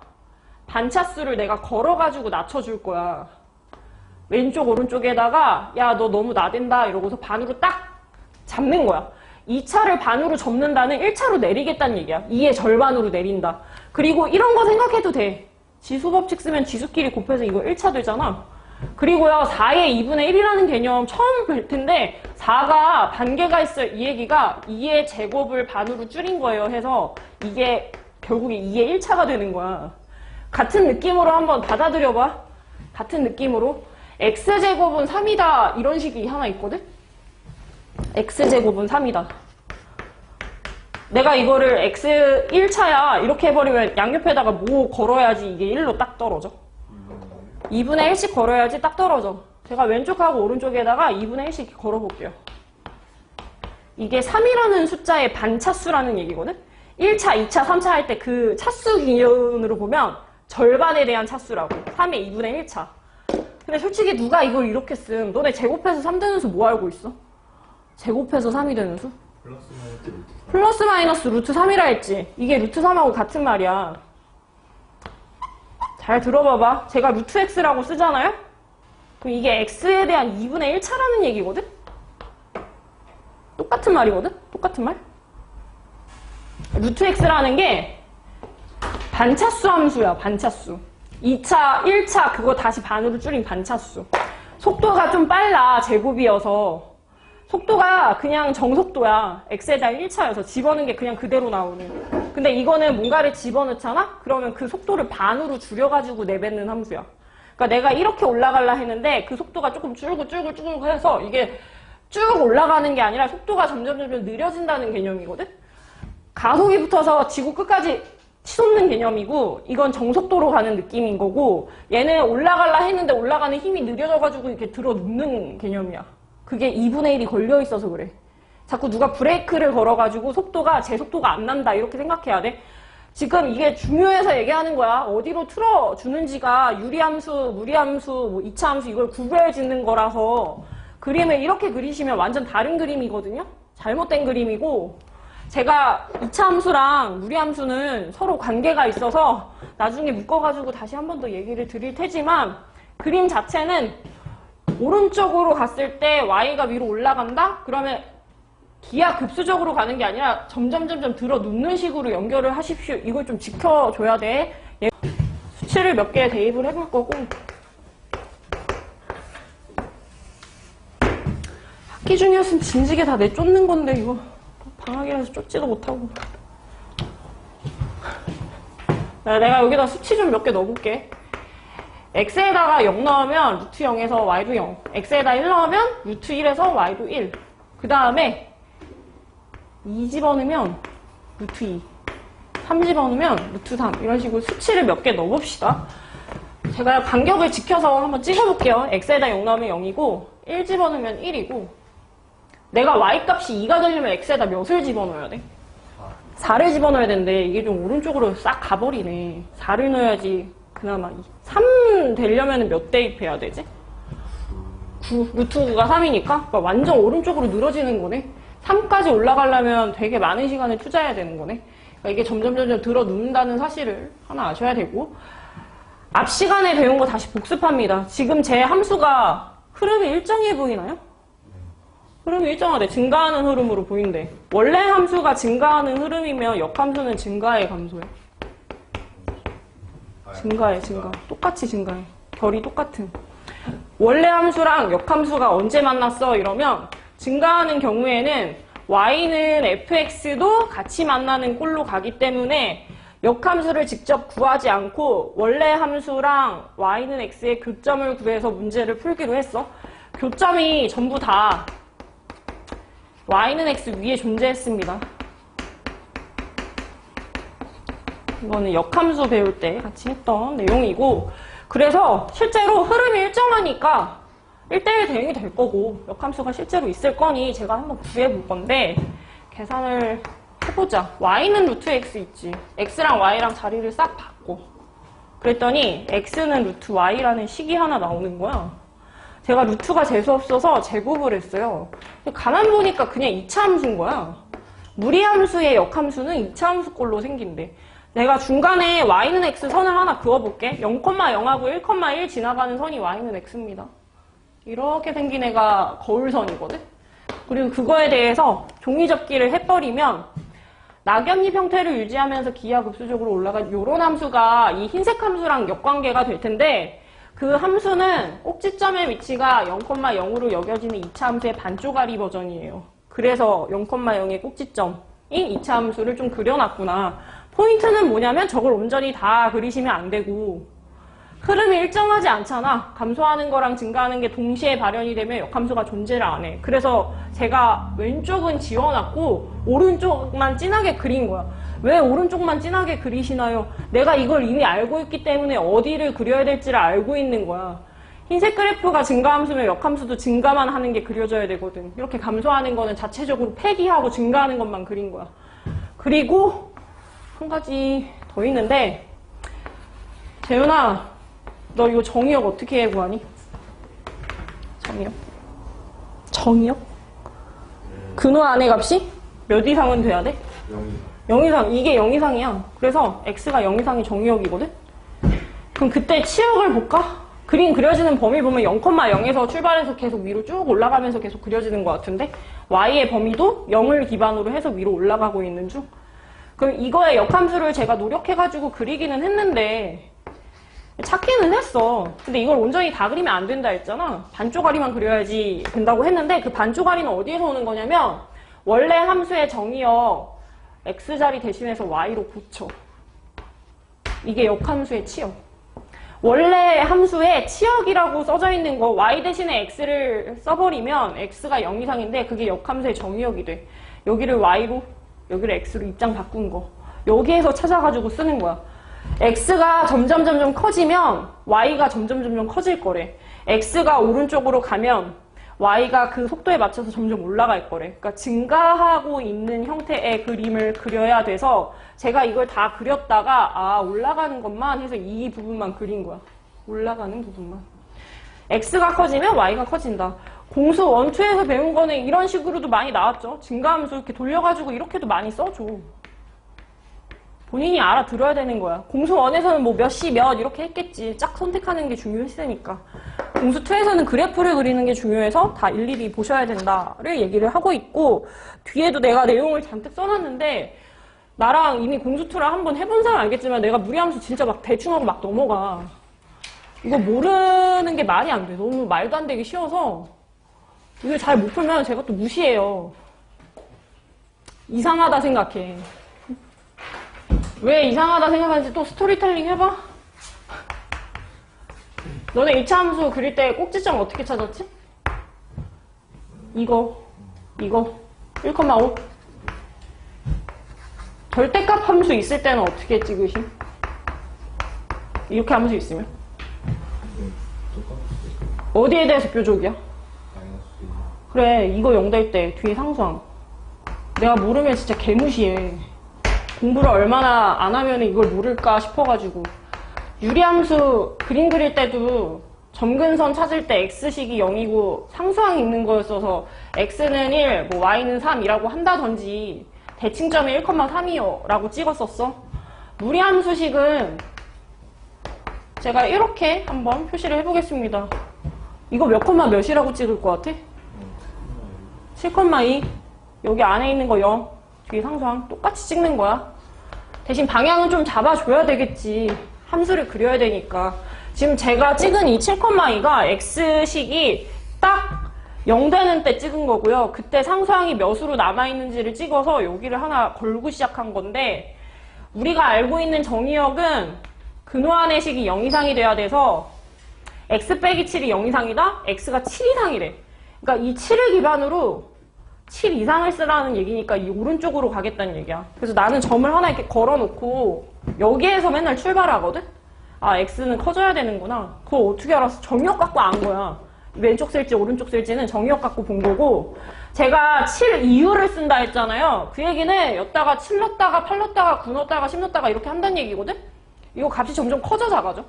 반차수를 내가 걸어가지고 낮춰줄 거야. 왼쪽 오른쪽에다가 야 너 너무 나댄다 이러고서 반으로 딱 잡는 거야. 2차를 반으로 접는다는 1차로 내리겠다는 얘기야. 2의 절반으로 내린다. 그리고 이런 거 생각해도 돼. 지수법칙 쓰면 지수끼리 곱해서 이거 1차 되잖아. 그리고요 4의 2분의 1이라는 개념 처음 뵐 텐데 4가 반개가 있어요. 이 얘기가 2의 제곱을 반으로 줄인 거예요. 해서 이게 결국에 2의 1차가 되는 거야. 같은 느낌으로 한번 받아들여봐. 같은 느낌으로 x제곱은 3이다 이런 식이 하나 있거든? x제곱은 3이다. 내가 이거를 x 1차야 이렇게 해버리면 양옆에다가 뭐 걸어야지 이게 1로 딱 떨어져? 2분의 1씩 걸어야지 딱 떨어져. 제가 왼쪽하고 오른쪽에다가 2분의 1씩 걸어볼게요. 이게 3이라는 숫자의 반차수라는 얘기거든? 1차, 2차, 3차 할 때 그 차수 기준으로 보면 절반에 대한 차수라고. 3의 2분의 1차. 근데 솔직히 누가 이걸 이렇게 쓴? 너네 제곱해서 3 되는 수 뭐 알고 있어? 제곱해서 3이 되는 수? 플러스 마이너스 루트 3이라 했지. 이게 루트 3하고 같은 말이야. 잘 들어봐봐. 제가 루트 x라고 쓰잖아요? 그럼 이게 x에 대한 2분의 1차라는 얘기거든? 똑같은 말이거든? 똑같은 말? 루트 x라는 게 반차수 함수야, 반차수. 2차, 1차 그거 다시 반으로 줄인 반차수. 속도가 좀 빨라, 제곱이어서. 속도가 그냥 정속도야. x에다 1차여서 집어넣은 게 그냥 그대로 나오는. 근데 이거는 뭔가를 집어넣잖아? 그러면 그 속도를 반으로 줄여가지고 내뱉는 함수야. 그러니까 내가 이렇게 올라가려 했는데 그 속도가 조금 줄고 해서 이게 쭉 올라가는 게 아니라 속도가 점점 느려진다는 개념이거든? 가속이 붙어서 지구 끝까지 치솟는 개념이고 이건 정속도로 가는 느낌인 거고 얘는 올라가려 했는데 올라가는 힘이 느려져가지고 이렇게 들어 눕는 개념이야. 그게 2분의 1이 걸려 있어서 그래. 자꾸 누가 브레이크를 걸어가지고 속도가 제 속도가 안 난다 이렇게 생각해야 돼. 지금 이게 중요해서 얘기하는 거야. 어디로 틀어주는지가 유리함수, 무리함수, 뭐 2차 함수 이걸 구별 짓는 거라서 그림을 이렇게 그리시면 완전 다른 그림이거든요. 잘못된 그림이고 제가 2차 함수랑 무리함수는 서로 관계가 있어서 나중에 묶어가지고 다시 한 번 더 얘기를 드릴 테지만 그림 자체는 오른쪽으로 갔을 때 y가 위로 올라간다? 그러면 기하급수적으로 가는 게 아니라 점점 들어 눕는 식으로 연결을 하십시오. 이걸 좀 지켜줘야 돼. 수치를 몇 개 대입을 해볼 거고 학기 중이었으면 진지게 다 내쫓는 건데 이거 방학이라서 쫓지도 못하고. 내가 여기다 수치 좀 몇 개 넣어볼게. x에다가 0 넣으면 루트 0에서 y도 0. x에다 1 넣으면 루트 1에서 y도 1. 그 다음에 2 집어넣으면 루트 2. 3 집어넣으면 루트 3. 이런 식으로 수치를 몇 개 넣어봅시다. 제가 간격을 지켜서 한번 찍어볼게요. x에다 0 넣으면 0이고 1 집어넣으면 1이고 내가 y값이 2가 되려면 x에다 몇을 집어넣어야 돼? 4를 집어넣어야 되는데 이게 좀 오른쪽으로 싹 가버리네. 4를 넣어야지 그나마 3 되려면 몇 대입해야 되지? 9, 루트 9가 3이니까 그러니까 완전 오른쪽으로 늘어지는 거네. 3까지 올라가려면 되게 많은 시간을 투자해야 되는 거네. 그러니까 이게 점점 들어 눕는다는 사실을 하나 아셔야 되고 앞 시간에 배운 거 다시 복습합니다. 지금 제 함수가 흐름이 일정해 보이나요? 흐름이 일정하대. 증가하는 흐름으로 보인대. 원래 함수가 증가하는 흐름이면 역함수는 증가의 감소해. 증가해. 똑같이 증가해. 결이 똑같은. 원래 함수랑 역함수가 언제 만났어? 이러면 증가하는 경우에는 y는 fx도 같이 만나는 꼴로 가기 때문에 역함수를 직접 구하지 않고 원래 함수랑 y는 x의 교점을 구해서 문제를 풀기로 했어. 교점이 전부 다 y는 x 위에 존재했습니다. 이거는 역함수 배울 때 같이 했던 내용이고 그래서 실제로 흐름이 일정하니까 1대1 대응이 될 거고 역함수가 실제로 있을 거니 제가 한번 구해볼 건데 계산을 해보자. y는 루트 x 있지. x랑 y랑 자리를 싹 바꿔. 그랬더니 x는 루트 y라는 식이 하나 나오는 거야. 제가 루트가 재수없어서 제곱을 했어요. 가만 보니까 그냥 2차 함수인 거야. 무리함수의 역함수는 2차 함수꼴로 생긴대. 내가 중간에 y는 x 선을 하나 그어볼게. 0,0하고 1,1 지나가는 선이 y는 x입니다. 이렇게 생긴 애가 거울선이거든. 그리고 그거에 대해서 종이 접기를 해버리면 낙엽잎 형태를 유지하면서 기하급수적으로 올라간 이런 함수가 이 흰색 함수랑 역관계가 될 텐데 그 함수는 꼭지점의 위치가 0,0으로 여겨지는 2차 함수의 반쪽짜리 버전이에요. 그래서 0,0의 꼭지점인 2차 함수를 좀 그려놨구나. 포인트는 뭐냐면 저걸 온전히 다 그리시면 안 되고 흐름이 일정하지 않잖아. 감소하는 거랑 증가하는 게 동시에 발현이 되면 역함수가 존재를 안 해. 그래서 제가 왼쪽은 지워놨고 오른쪽만 진하게 그린 거야. 왜 오른쪽만 진하게 그리시나요? 내가 이걸 이미 알고 있기 때문에 어디를 그려야 될지를 알고 있는 거야. 흰색 그래프가 증가함수면 역함수도 증가만 하는 게 그려져야 되거든. 이렇게 감소하는 거는 자체적으로 폐기하고 증가하는 것만 그린 거야. 그리고 한 가지 더 있는데, 재윤아, 너 이거 정의역 어떻게 구하니? 정의역? 근호 안의 값이 몇 이상은 돼야 돼? 0 이상. 이게 0 이상이야. 그래서 x가 0 이상이 정의역이거든? 그럼 그때 치역을 볼까? 그림 그려지는 범위 보면 0,0에서 출발해서 계속 위로 쭉 올라가면서 계속 그려지는 것 같은데 y의 범위도 0을 기반으로 해서 위로 올라가고 있는 중. 그럼 이거의 역함수를 제가 노력해가지고 그리기는 했는데 찾기는 했어. 근데 이걸 온전히 다 그리면 안 된다 했잖아. 반쪽아리만 그려야지 된다고 했는데 그 반쪽아리는 어디에서 오는 거냐면 원래 함수의 정의역 x자리 대신해서 y로 고쳐. 이게 역함수의 치역. 원래 함수에 치역이라고 써져 있는 거 y 대신에 x를 써버리면 x가 0 이상인데 그게 역함수의 정의역이 돼. 여기를 y로 여기를 x로 입장 바꾼 거. 여기에서 찾아가지고 쓰는 거야. x가 점점 커지면 y가 점점 커질 거래. x가 오른쪽으로 가면 y가 그 속도에 맞춰서 점점 올라갈 거래. 그러니까 증가하고 있는 형태의 그림을 그려야 돼서 제가 이걸 다 그렸다가 올라가는 것만 해서 이 부분만 그린 거야. 올라가는 부분만. x가 커지면 y가 커진다. 공수 1, 2에서 배운 거는 이런 식으로도 많이 나왔죠. 증가함수 이렇게 돌려가지고 이렇게도 많이 써줘. 본인이 알아들어야 되는 거야. 공수 1에서는 뭐 몇 시 몇 이렇게 했겠지. 짝 선택하는 게 중요했으니까. 공수 2에서는 그래프를 그리는 게 중요해서 다 일일이 보셔야 된다를 얘기를 하고 있고 뒤에도 내가 내용을 잔뜩 써놨는데 나랑 이미 공수 2를 한번 해본 사람 알겠지만 내가 무리함수 진짜 막 대충 하고 막 넘어가. 이거 모르는 게 말이 안 돼. 너무 말도 안 되게 쉬워서 이걸 잘 못 풀면 제가 또 무시해요. 이상하다 생각해. 왜 이상하다 생각하는지 또 스토리텔링 해봐. 너네 2차 함수 그릴 때 꼭지점 어떻게 찾았지? 이거 1,5 절대값 함수 있을 때는 어떻게 찍으심? 이렇게 함수 있으면 어디에 대해서 뾰족이야? 그래, 이거 0 될 때 뒤에 상수항. 내가 모르면 진짜 개무시해. 공부를 얼마나 안 하면 이걸 모를까 싶어가지고. 유리함수 그림 그릴 때도 점근선 찾을 때 x식이 0이고 상수항이 있는 거였어서 x는 1, 뭐 y는 3이라고 한다든지 대칭점이 1,3이요 라고 찍었었어. 무리함수식은 제가 이렇게 한번 표시를 해보겠습니다. 이거 몇 콤마 몇이라고 찍을 것 같아? 7,2. 여기 안에 있는 거 0. 뒤에 상수항 똑같이 찍는 거야. 대신 방향은 좀 잡아줘야 되겠지. 함수를 그려야 되니까. 지금 제가 찍은 이 7,2가 x식이 딱 0 되는 때 찍은 거고요. 그때 상수항이 몇으로 남아있는지를 찍어서 여기를 하나 걸고 시작한 건데 우리가 알고 있는 정의역은 근호안의 식이 0 이상이 돼야 돼서 x 빼기 7이 0 이상이다? x가 7 이상이래. 그러니까 이 7을 기반으로 7 이상을 쓰라는 얘기니까 이 오른쪽으로 가겠다는 얘기야. 그래서 나는 점을 하나 이렇게 걸어놓고 여기에서 맨날 출발하거든? x는 커져야 되는구나. 그걸 어떻게 알았어? 정의역 갖고 안 거야. 왼쪽 셀지 오른쪽 셀지는 정의역 갖고 본 거고 제가 7 이유를 쓴다 했잖아요. 그 얘기는 였다가 7 넣었다가 8 넣었다가 9 넣었다가 10 넣었다가 이렇게 한다는 얘기거든? 이거 값이 점점 커져 작아져?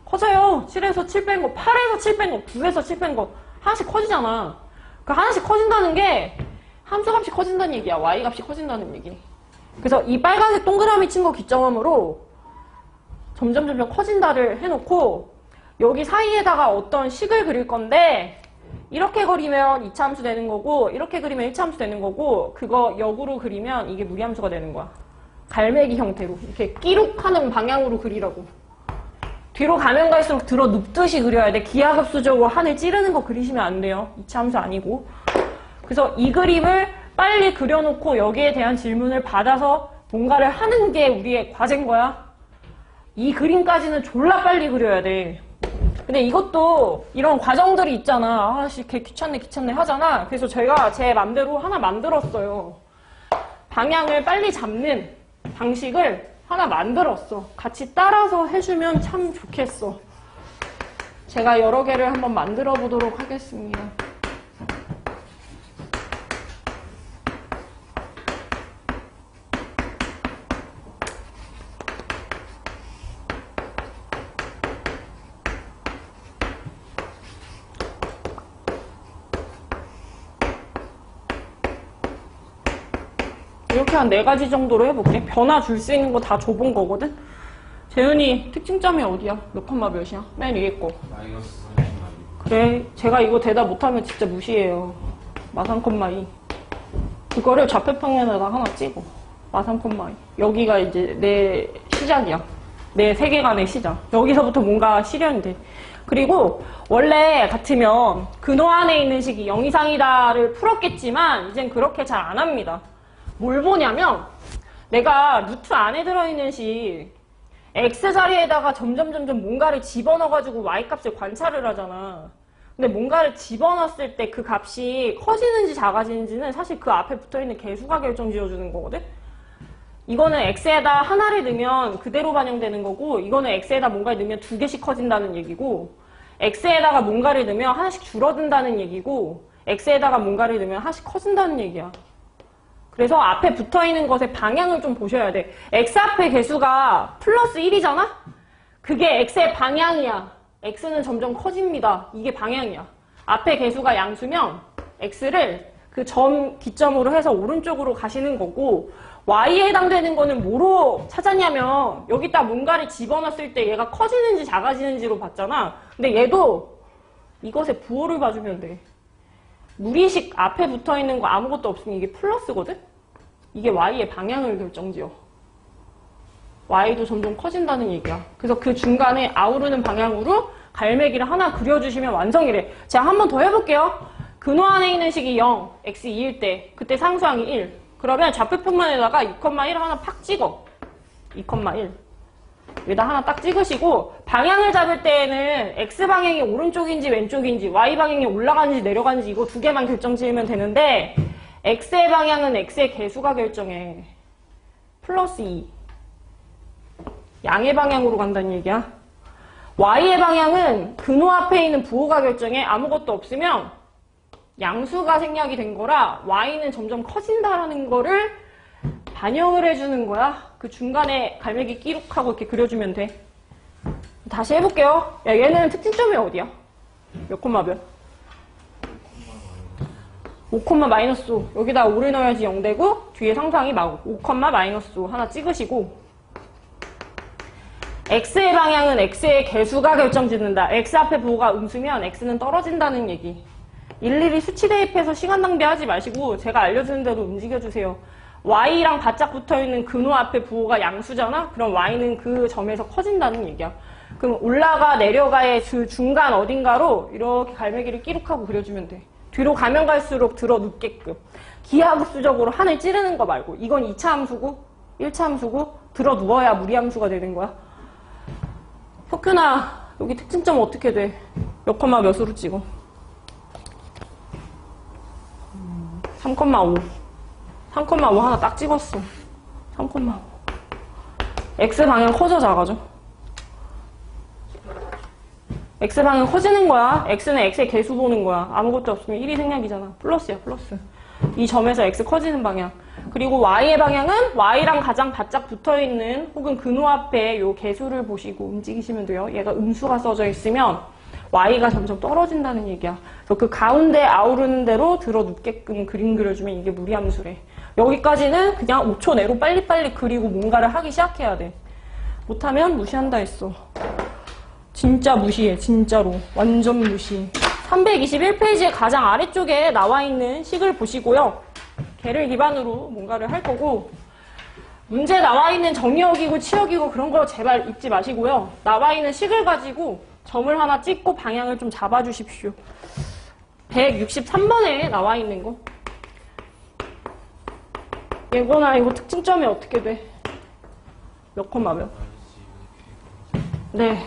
커져요. 7에서 7 뺀 거, 8에서 7 뺀 거, 9에서 7 뺀 거 하나씩 커지잖아. 그 하나씩 커진다는 게 함수 값이 커진다는 얘기야. y 값이 커진다는 얘기. 그래서 이 빨간색 동그라미 친 거 기점으로 점점 커진다를 해놓고 여기 사이에다가 어떤 식을 그릴 건데 이렇게 그리면 2차 함수 되는 거고 이렇게 그리면 1차 함수 되는 거고 그거 역으로 그리면 이게 무리함수가 되는 거야. 갈매기 형태로 이렇게 끼룩하는 방향으로 그리라고. 뒤로 가면 갈수록 들어 눕듯이 그려야 돼. 기하급수적으로 하늘 찌르는 거 그리시면 안 돼요. 2차 함수 아니고. 그래서 이 그림을 빨리 그려놓고 여기에 대한 질문을 받아서 뭔가를 하는 게 우리의 과제인 거야. 이 그림까지는 졸라 빨리 그려야 돼. 근데 이것도 이런 과정들이 있잖아. 아씨 걔 귀찮네 하잖아. 그래서 제가 제 맘대로 하나 만들었어요. 방향을 빨리 잡는 방식을 하나 만들었어. 같이 따라서 해주면 참 좋겠어. 제가 여러 개를 한번 만들어 보도록 하겠습니다. 이렇게 한 4가지 정도로 해볼게. 변화 줄 수 있는 거 다 줘본 거거든. 재은이 특징점이 어디야? 몇 컴마 몇이야? 맨 위에 거. 마이너스 3,2. 그래, 제가 이거 대답 못하면 진짜 무시해요. 마3,2. 그거를 좌표평면에다 하나 찍어. 마3,2. 여기가 이제 내 시작이야. 내 세계관의 시작. 여기서부터 뭔가 실현이 돼. 그리고 원래 같으면 근호 안에 있는 식이 0 이상이다를 풀었겠지만 이젠 그렇게 잘 안 합니다. 뭘 보냐면 내가 루트 안에 들어있는 식 x 자리에다가 점점 뭔가를 집어넣어가지고 y 값을 관찰을 하잖아. 근데 뭔가를 집어넣었을 때 그 값이 커지는지 작아지는지는 사실 그 앞에 붙어있는 개수가 결정지어주는 거거든? 이거는 x에다 하나를 넣으면 그대로 반영되는 거고, 이거는 x에다 뭔가를 넣으면 2개씩 커진다는 얘기고, x에다가 뭔가를 넣으면 하나씩 줄어든다는 얘기고, x에다가 뭔가를 넣으면 하나씩 커진다는 얘기야. 그래서 앞에 붙어있는 것의 방향을 좀 보셔야 돼. x 앞에 개수가 플러스 1이잖아? 그게 x의 방향이야. x는 점점 커집니다. 이게 방향이야. 앞에 개수가 양수면 x를 그 점 기점으로 해서 오른쪽으로 가시는 거고, y에 해당되는 거는 뭐로 찾았냐면 여기다 뭔가를 집어넣었을 때 얘가 커지는지 작아지는지로 봤잖아. 근데 얘도 이것의 부호를 봐주면 돼. 무리식 앞에 붙어있는 거 아무것도 없으면 이게 플러스거든? 이게 y의 방향을 결정지어. y도 점점 커진다는 얘기야. 그래서 그 중간에 아우르는 방향으로 갈매기를 하나 그려주시면 완성이래. 제가 한 번 더 해볼게요. 근호 안에 있는 식이 0, x 2일 때 그때 상수항이 1. 그러면 좌표평면에다가 2,1 하나 팍 찍어. 2,1. 여기다 하나 딱 찍으시고 방향을 잡을 때에는 x방향이 오른쪽인지 왼쪽인지 y방향이 올라가는지 내려가는지 이거 2개만 결정 지으면 되는데 x의 방향은 x의 개수가 결정해. 플러스 2. 양의 방향으로 간다는 얘기야. y의 방향은 근호 앞에 있는 부호가 결정해. 아무것도 없으면 양수가 생략이 된 거라 y는 점점 커진다라는 거를 반영을 해주는 거야. 그 중간에 갈매기 끼룩하고 이렇게 그려주면 돼. 다시 해볼게요. 야, 얘는 특징점이 어디야? 몇 콤마 몇? 5, 마이너스 5. 여기다 5를 넣어야지 0 되고 뒤에 상수항이 5, 마이너스 5 하나 찍으시고 x의 방향은 x의 개수가 결정짓는다. x 앞에 부호가 음수면 x는 떨어진다는 얘기. 일일이 수치 대입해서 시간 낭비하지 마시고 제가 알려주는 대로 움직여주세요. y랑 바짝 붙어있는 근호 앞에 부호가 양수잖아? 그럼 y는 그 점에서 커진다는 얘기야. 그럼 올라가 내려가의 중간 어딘가로 이렇게 갈매기를 끼룩하고 그려주면 돼. 뒤로 가면 갈수록 들어 눕게끔. 기하급수적으로 하늘 찌르는 거 말고. 이건 2차 함수고 1차 함수고 들어 누워야 무리함수가 되는 거야. 혁균아, 여기 특징점 어떻게 돼? 몇 콤마 몇으로 찍어? 3,5. 3,5 하나 딱 찍었어. 3,5. x 방향 커져 작아져? x 방향 커지는 거야. x는 x의 개수 보는 거야. 아무것도 없으면 1이 생략이잖아. 플러스야, 플러스. 이 점에서 x 커지는 방향. 그리고 y의 방향은 y랑 가장 바짝 붙어있는 혹은 근호 앞에 요 개수를 보시고 움직이시면 돼요. 얘가 음수가 써져 있으면 y가 점점 떨어진다는 얘기야. 그래서 그 가운데 아우르는 대로 들어 눕게끔 그림 그려주면 이게 무리함수래. 여기까지는 그냥 5초 내로 빨리빨리 그리고 뭔가를 하기 시작해야 돼. 못하면 무시한다 했어. 진짜 무시해. 진짜로. 완전 무시. 321페이지의 가장 아래쪽에 나와 있는 식을 보시고요. 걔를 기반으로 뭔가를 할 거고 문제 나와 있는 정의역이고 치역이고 그런 거 제발 읽지 마시고요. 나와 있는 식을 가지고 점을 하나 찍고 방향을 좀 잡아주십시오. 163번에 나와 있는 거. 얘거나 이거 특징점이 어떻게 돼? 몇 콤마 몇? 네.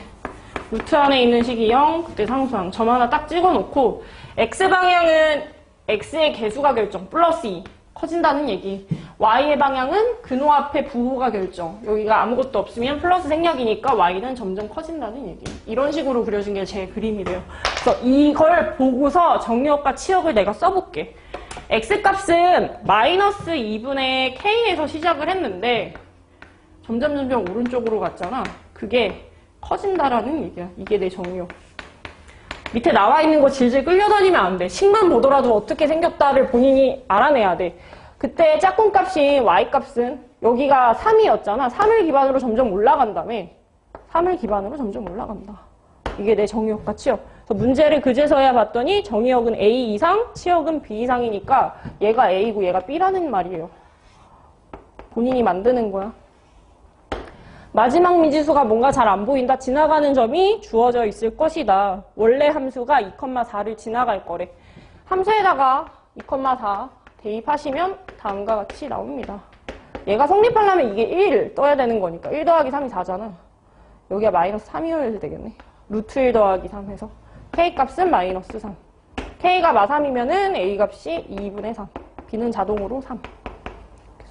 루트 안에 있는 식이 0, 그때 상수항. 점 하나 딱 찍어놓고 x방향은 x의 개수가 결정, 플러스 2. 커진다는 얘기. y의 방향은 근호 앞에 부호가 결정. 여기가 아무것도 없으면 플러스 생략이니까 y는 점점 커진다는 얘기. 이런 식으로 그려진 게 제 그림이래요. 그래서 이걸 보고서 정의역과 치역을 내가 써볼게. x값은 마이너스 2분의 k에서 시작을 했는데 점점 오른쪽으로 갔잖아. 그게 커진다라는 얘기야. 이게 내 정의역. 밑에 나와 있는 거 질질 끌려다니면 안 돼. 식만 보더라도 어떻게 생겼다를 본인이 알아내야 돼. 그때 짝꿍값인 y값은 여기가 3이었잖아. 3을 기반으로 점점 올라간 다음에 3을 기반으로 점점 올라간다. 이게 내 정의역 가치역. 그래서 문제를 그제서야 봤더니 정의역은 A 이상, 치역은 B 이상이니까 얘가 A고 얘가 B라는 말이에요. 본인이 만드는 거야. 마지막 미지수가 뭔가 잘 안 보인다. 지나가는 점이 주어져 있을 것이다. 원래 함수가 2,4를 지나갈 거래. 함수에다가 2,4 대입하시면 다음과 같이 나옵니다. 얘가 성립하려면 이게 1 떠야 되는 거니까 1 더하기 3이 4잖아. 여기가 마이너스 3이어야 되겠네. 루트 1 더하기 3 해서 K값은 마이너스 3. K가 마3이면은 A값이 2분의 3. B는 자동으로 3.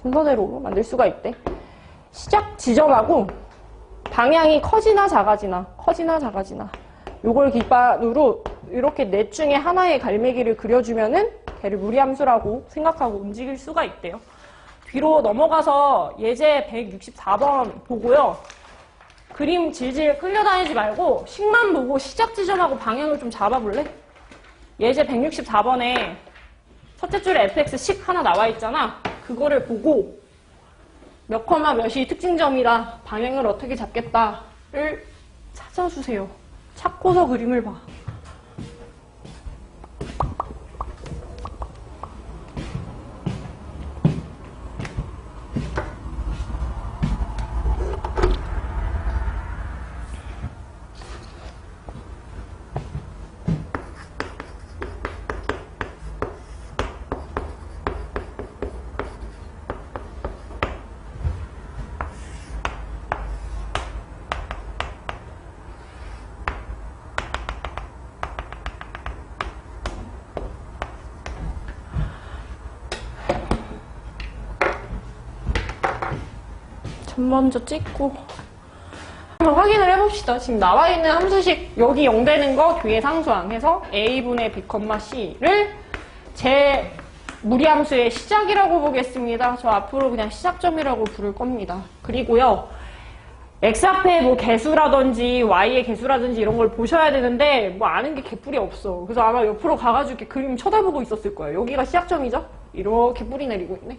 순서대로 만들 수가 있대. 시작 지점하고 방향이 커지나 작아지나 요걸 기반으로 이렇게 넷 중에 하나의 갈매기를 그려주면은 걔를 무리함수라고 생각하고 움직일 수가 있대요. 뒤로 넘어가서 예제 164번 보고요. 그림 질질 끌려다니지 말고 식만 보고 시작 지점하고 방향을 좀 잡아볼래? 예제 164번에 첫째 줄에 fx 식 하나 나와 있잖아. 그거를 보고 몇 컴마 몇이 특징점이다. 방향을 어떻게 잡겠다를 찾아주세요. 찾고서 그림을 봐. 먼저 찍고 한번 확인을 해봅시다. 지금 나와 있는 함수식 여기 0 되는 거 뒤에 상수항 해서 a분의 b, c를 제 무리함수의 시작이라고 보겠습니다. 저 앞으로 그냥 시작점이라고 부를 겁니다. 그리고요. x 앞에 뭐 개수라든지 y의 개수라든지 이런 걸 보셔야 되는데 뭐 아는 게 개뿔이 없어. 그래서 아마 옆으로 가가지고 이렇게 그림 쳐다보고 있었을 거예요. 여기가 시작점이죠? 이렇게 뿌리 내리고 있네.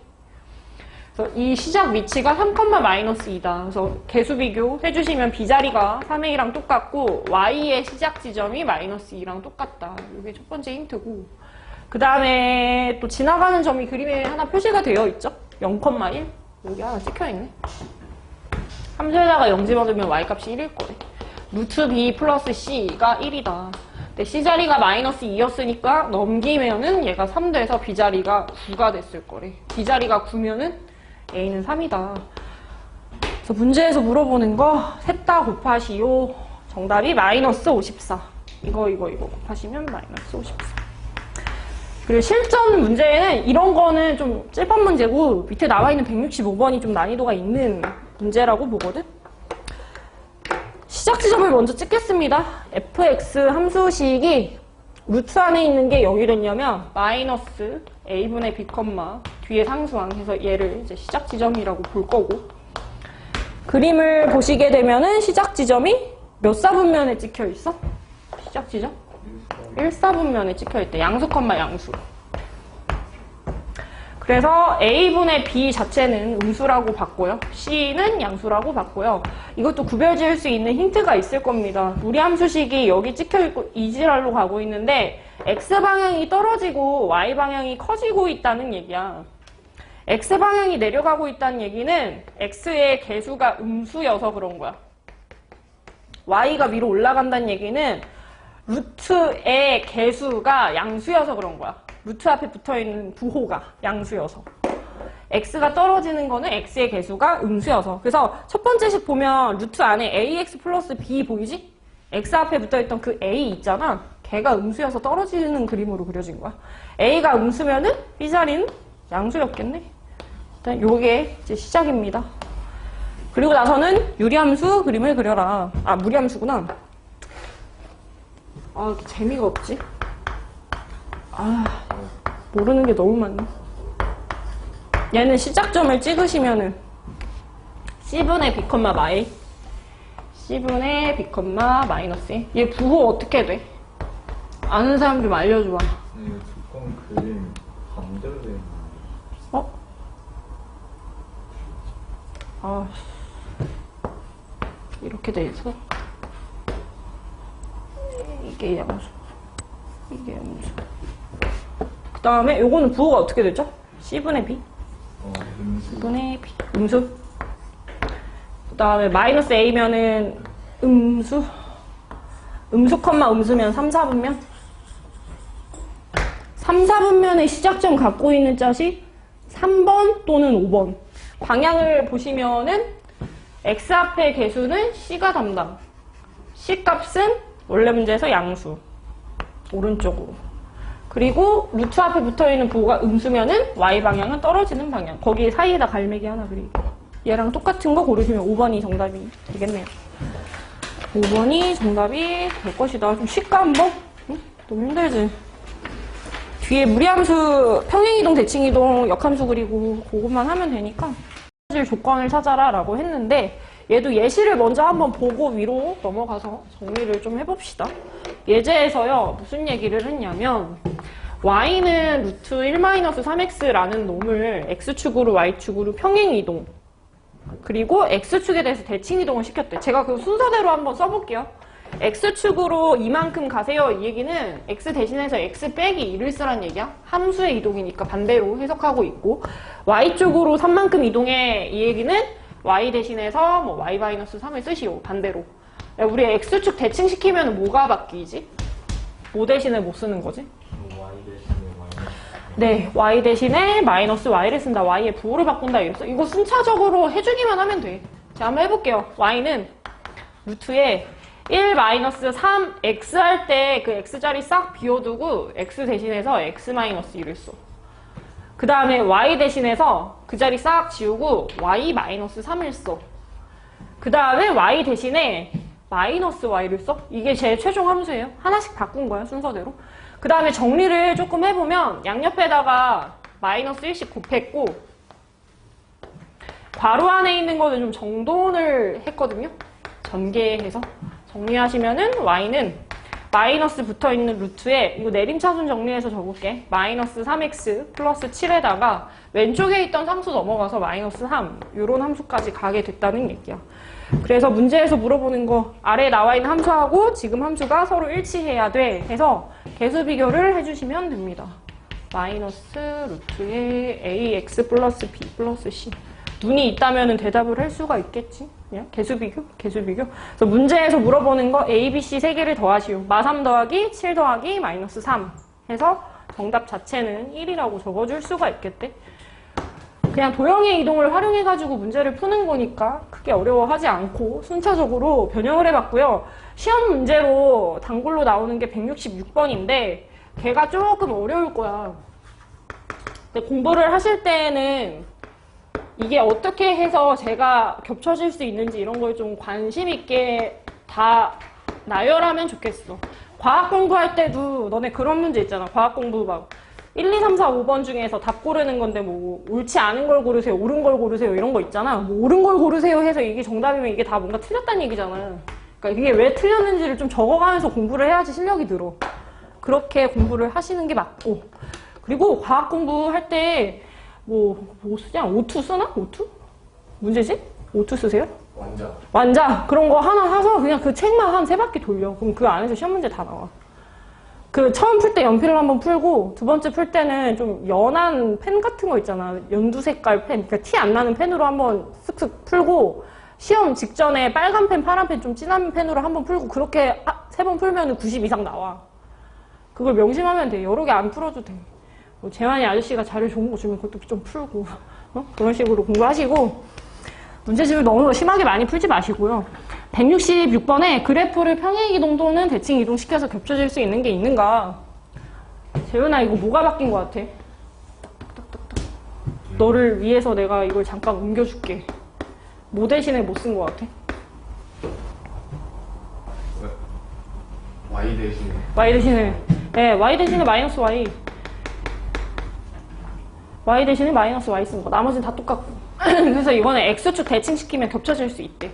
그래서 이 시작 위치가 3,-2다. 그래서 개수 비교 해주시면 B자리가 3의 2랑 똑같고 Y의 시작 지점이 마이너스 2랑 똑같다. 이게 첫 번째 힌트고 그 다음에 또 지나가는 점이 그림에 하나 표시가 되어 있죠? 0,1 여기 하나 찍혀있네. 함수에다가 0 집어넣으면 Y값이 1일 거래. 루트 B 플러스 C가 1이다. 근데 C자리가 마이너스 2였으니까 넘기면은 얘가 3 돼서 B자리가 9가 됐을 거래. B자리가 9면은 A는 3이다. 그래서 문제에서 물어보는 거 셋 다 곱하시오. 정답이 마이너스 54. 이거 곱하시면 마이너스 54. 그리고 실전 문제에는 이런 거는 좀 찔밥 문제고 밑에 나와 있는 165번이 좀 난이도가 있는 문제라고 보거든. 시작 지점을 먼저 찍겠습니다. fx 함수식이 루트 안에 있는 게 0이 됐냐면 마이너스 a분의 b, 뒤에 상수항 해서 얘를 이제 시작 지점이라고 볼 거고 그림을 보시게 되면은 시작 지점이 몇 사분면에 찍혀 있어? 시작 지점? 1사분면에 찍혀 있대. 양수, 양수. 그래서 a분의 b 자체는 음수라고 봤고요. c는 양수라고 봤고요. 이것도 구별 지을 수 있는 힌트가 있을 겁니다. 무리함수식이 여기 찍혀있고 이지랄로 가고 있는데 x방향이 떨어지고 y방향이 커지고 있다는 얘기야. x방향이 내려가고 있다는 얘기는 x의 개수가 음수여서 그런 거야. y가 위로 올라간다는 얘기는 루트의 개수가 양수여서 그런 거야. 루트 앞에 붙어있는 부호가 양수여서. x가 떨어지는 거는 x의 개수가 음수여서. 그래서 첫 번째 식 보면 루트 안에 ax 플러스 b 보이지? x 앞에 붙어있던 그 a 있잖아. 걔가 음수여서 떨어지는 그림으로 그려진 거야. a가 음수면은 b 자리는 양수였겠네. 일단 요게 이제 시작입니다. 그리고 나서는 유리함수 그림을 그려라. 아, 무리함수구나. 아, 이렇게 재미가 없지? 아, 모르는 게 너무 많네. 얘는 시작점을 찍으시면은 C분의 B, Y C분의 B, 마이너스 얘 부호 어떻게 돼? 아는 사람 좀 알려줘봐. 두꺼운 그림 반대로 되어 있는 어? 아, 이렇게 돼서 이게 양수, 이게 음수. 그 다음에 요거는 부호가 어떻게 되죠? C분의 B. C분의 B. 음수. 그 다음에 마이너스 A면은 음수. 음수 컴마 음수면 3, 4분면. 3, 4분면의 시작점 갖고 있는 짝이 3번 또는 5번. 방향을 보시면은 X 앞의 개수는 C가 담당. C 값은 원래 문제에서 양수. 오른쪽으로. 그리고 루트 앞에 붙어있는 부호가 음수면은 Y 방향은 떨어지는 방향. 거기 사이에다 갈매기 하나 그리고. 얘랑 똑같은 거 고르시면 5번이 정답이 되겠네요. 5번이 정답이 될 것이다. 좀 쉴까 한번? 응? 너무 힘들지? 뒤에 무리함수, 평행이동, 대칭이동, 역함수 그리고 그것만 하면 되니까 조건을 찾아라 라고 했는데 얘도 예시를 먼저 한번 보고 위로 넘어가서 정리를 좀 해봅시다. 예제에서요 무슨 얘기를 했냐면 y는 루트 1-3x라는 놈을 x축으로 y축으로 평행이동 그리고 x축에 대해서 대칭이동을 시켰대. 제가 그 순서대로 한번 써볼게요. x축으로 이만큼 가세요. 이 얘기는 x 대신해서 x 빼기 1을 쓰란 얘기야. 함수의 이동이니까 반대로 해석하고 있고 y쪽으로 3만큼 이동해. 이 얘기는 y 대신해서 뭐 y-3을 쓰시오. 반대로. 우리 x축 대칭시키면 뭐가 바뀌지? 뭐 대신에 뭐 쓰는 거지? Y 대신에 마이너스. 네, y 대신에 마이너스 y를 쓴다. y의 부호를 바꾼다. 이랬어. 이거 순차적으로 해주기만 하면 돼. 자, 한번 해볼게요. y는 루트에 1-3x 할 때 그 x자리 싹 비워두고 x 대신해서 x-1을 써. 그 다음에 y 대신해서 그 자리 싹 지우고 y-3을 써. 그 다음에 y 대신에 마이너스 y를 써. 이게 제 최종 함수예요. 하나씩 바꾼 거야, 순서대로. 그 다음에 정리를 조금 해보면 양옆에다가 마이너스 1씩 곱했고 괄호 안에 있는 거는 좀 정돈을 했거든요. 전개해서. 정리하시면은 y는 마이너스 붙어있는 루트에 이거 내림차순 정리해서 적을게. 마이너스 3x 플러스 7에다가 왼쪽에 있던 함수 넘어가서 마이너스 3 이런 함수까지 가게 됐다는 얘기야. 그래서 문제에서 물어보는 거 아래에 나와 있는 함수하고 지금 함수가 서로 일치해야 돼 해서 개수 비교를 해주시면 됩니다. 마이너스 루트에 ax 플러스 b 플러스 c 눈이 있다면 대답을 할 수가 있겠지. 그냥 개수 비교? 개수 비교? 그래서 문제에서 물어보는 거 A, B, C 세 개를 더하시오. 마3 더하기 7 더하기 마이너스 3 해서 정답 자체는 1이라고 적어줄 수가 있겠대. 그냥 도형의 이동을 활용해가지고 문제를 푸는 거니까 크게 어려워하지 않고 순차적으로 변형을 해봤고요. 시험 문제로 단골로 나오는 게 166번인데 걔가 조금 어려울 거야. 근데 공부를 하실 때는 이게 어떻게 해서 제가 겹쳐질 수 있는지 이런 걸 좀 관심 있게 다 나열하면 좋겠어. 과학 공부할 때도 너네 그런 문제 있잖아. 과학 공부 막 1, 2, 3, 4, 5번 중에서 답 고르는 건데 뭐 옳지 않은 걸 고르세요, 옳은 걸 고르세요 이런 거 있잖아. 뭐 옳은 걸 고르세요 해서 이게 정답이면 이게 다 뭔가 틀렸다는 얘기잖아. 그러니까 이게 왜 틀렸는지를 좀 적어가면서 공부를 해야지 실력이 늘어. 그렇게 공부를 하시는 게 맞고. 그리고 과학 공부할 때 뭐 쓰냐? 오투 쓰나? 오투? 문제집? 오투 쓰세요? 완자. 그런 거 하나 사서 그냥 그 책만 한 3바퀴 돌려. 그럼 그 안에서 시험 문제 다 나와. 그 처음 풀 때 연필을 한번 풀고 두 번째 풀 때는 좀 연한 펜 같은 거 있잖아. 연두 색깔 펜. 그러니까 티 안 나는 펜으로 한번 쓱쓱 풀고 시험 직전에 빨간 펜, 파란 펜, 좀 진한 펜으로 한번 풀고 그렇게 3번 풀면 90 이상 나와. 그걸 명심하면 돼. 여러 개 안 풀어도 돼. 뭐 재환이 아저씨가 자료 좋은 거 주면 그것도 좀 풀고 그런 식으로 공부하시고 문제집을 너무 심하게 많이 풀지 마시고요. 166번에 그래프를 평행이동 또는 대칭이동 시켜서 겹쳐질 수 있는 게 있는가. 재훈아 이거 뭐가 바뀐 것 같아? 너를 위해서 내가 이걸 잠깐 옮겨줄게. 뭐 대신에 뭐 쓴 것 같아? Y 대신에 y 대신에 네, y 대신에 마이너스 y y 대신에 마이너스 y 쓴 거. 나머지는 다 똑같고. 그래서 이번에 x축 대칭시키면 겹쳐질 수 있대.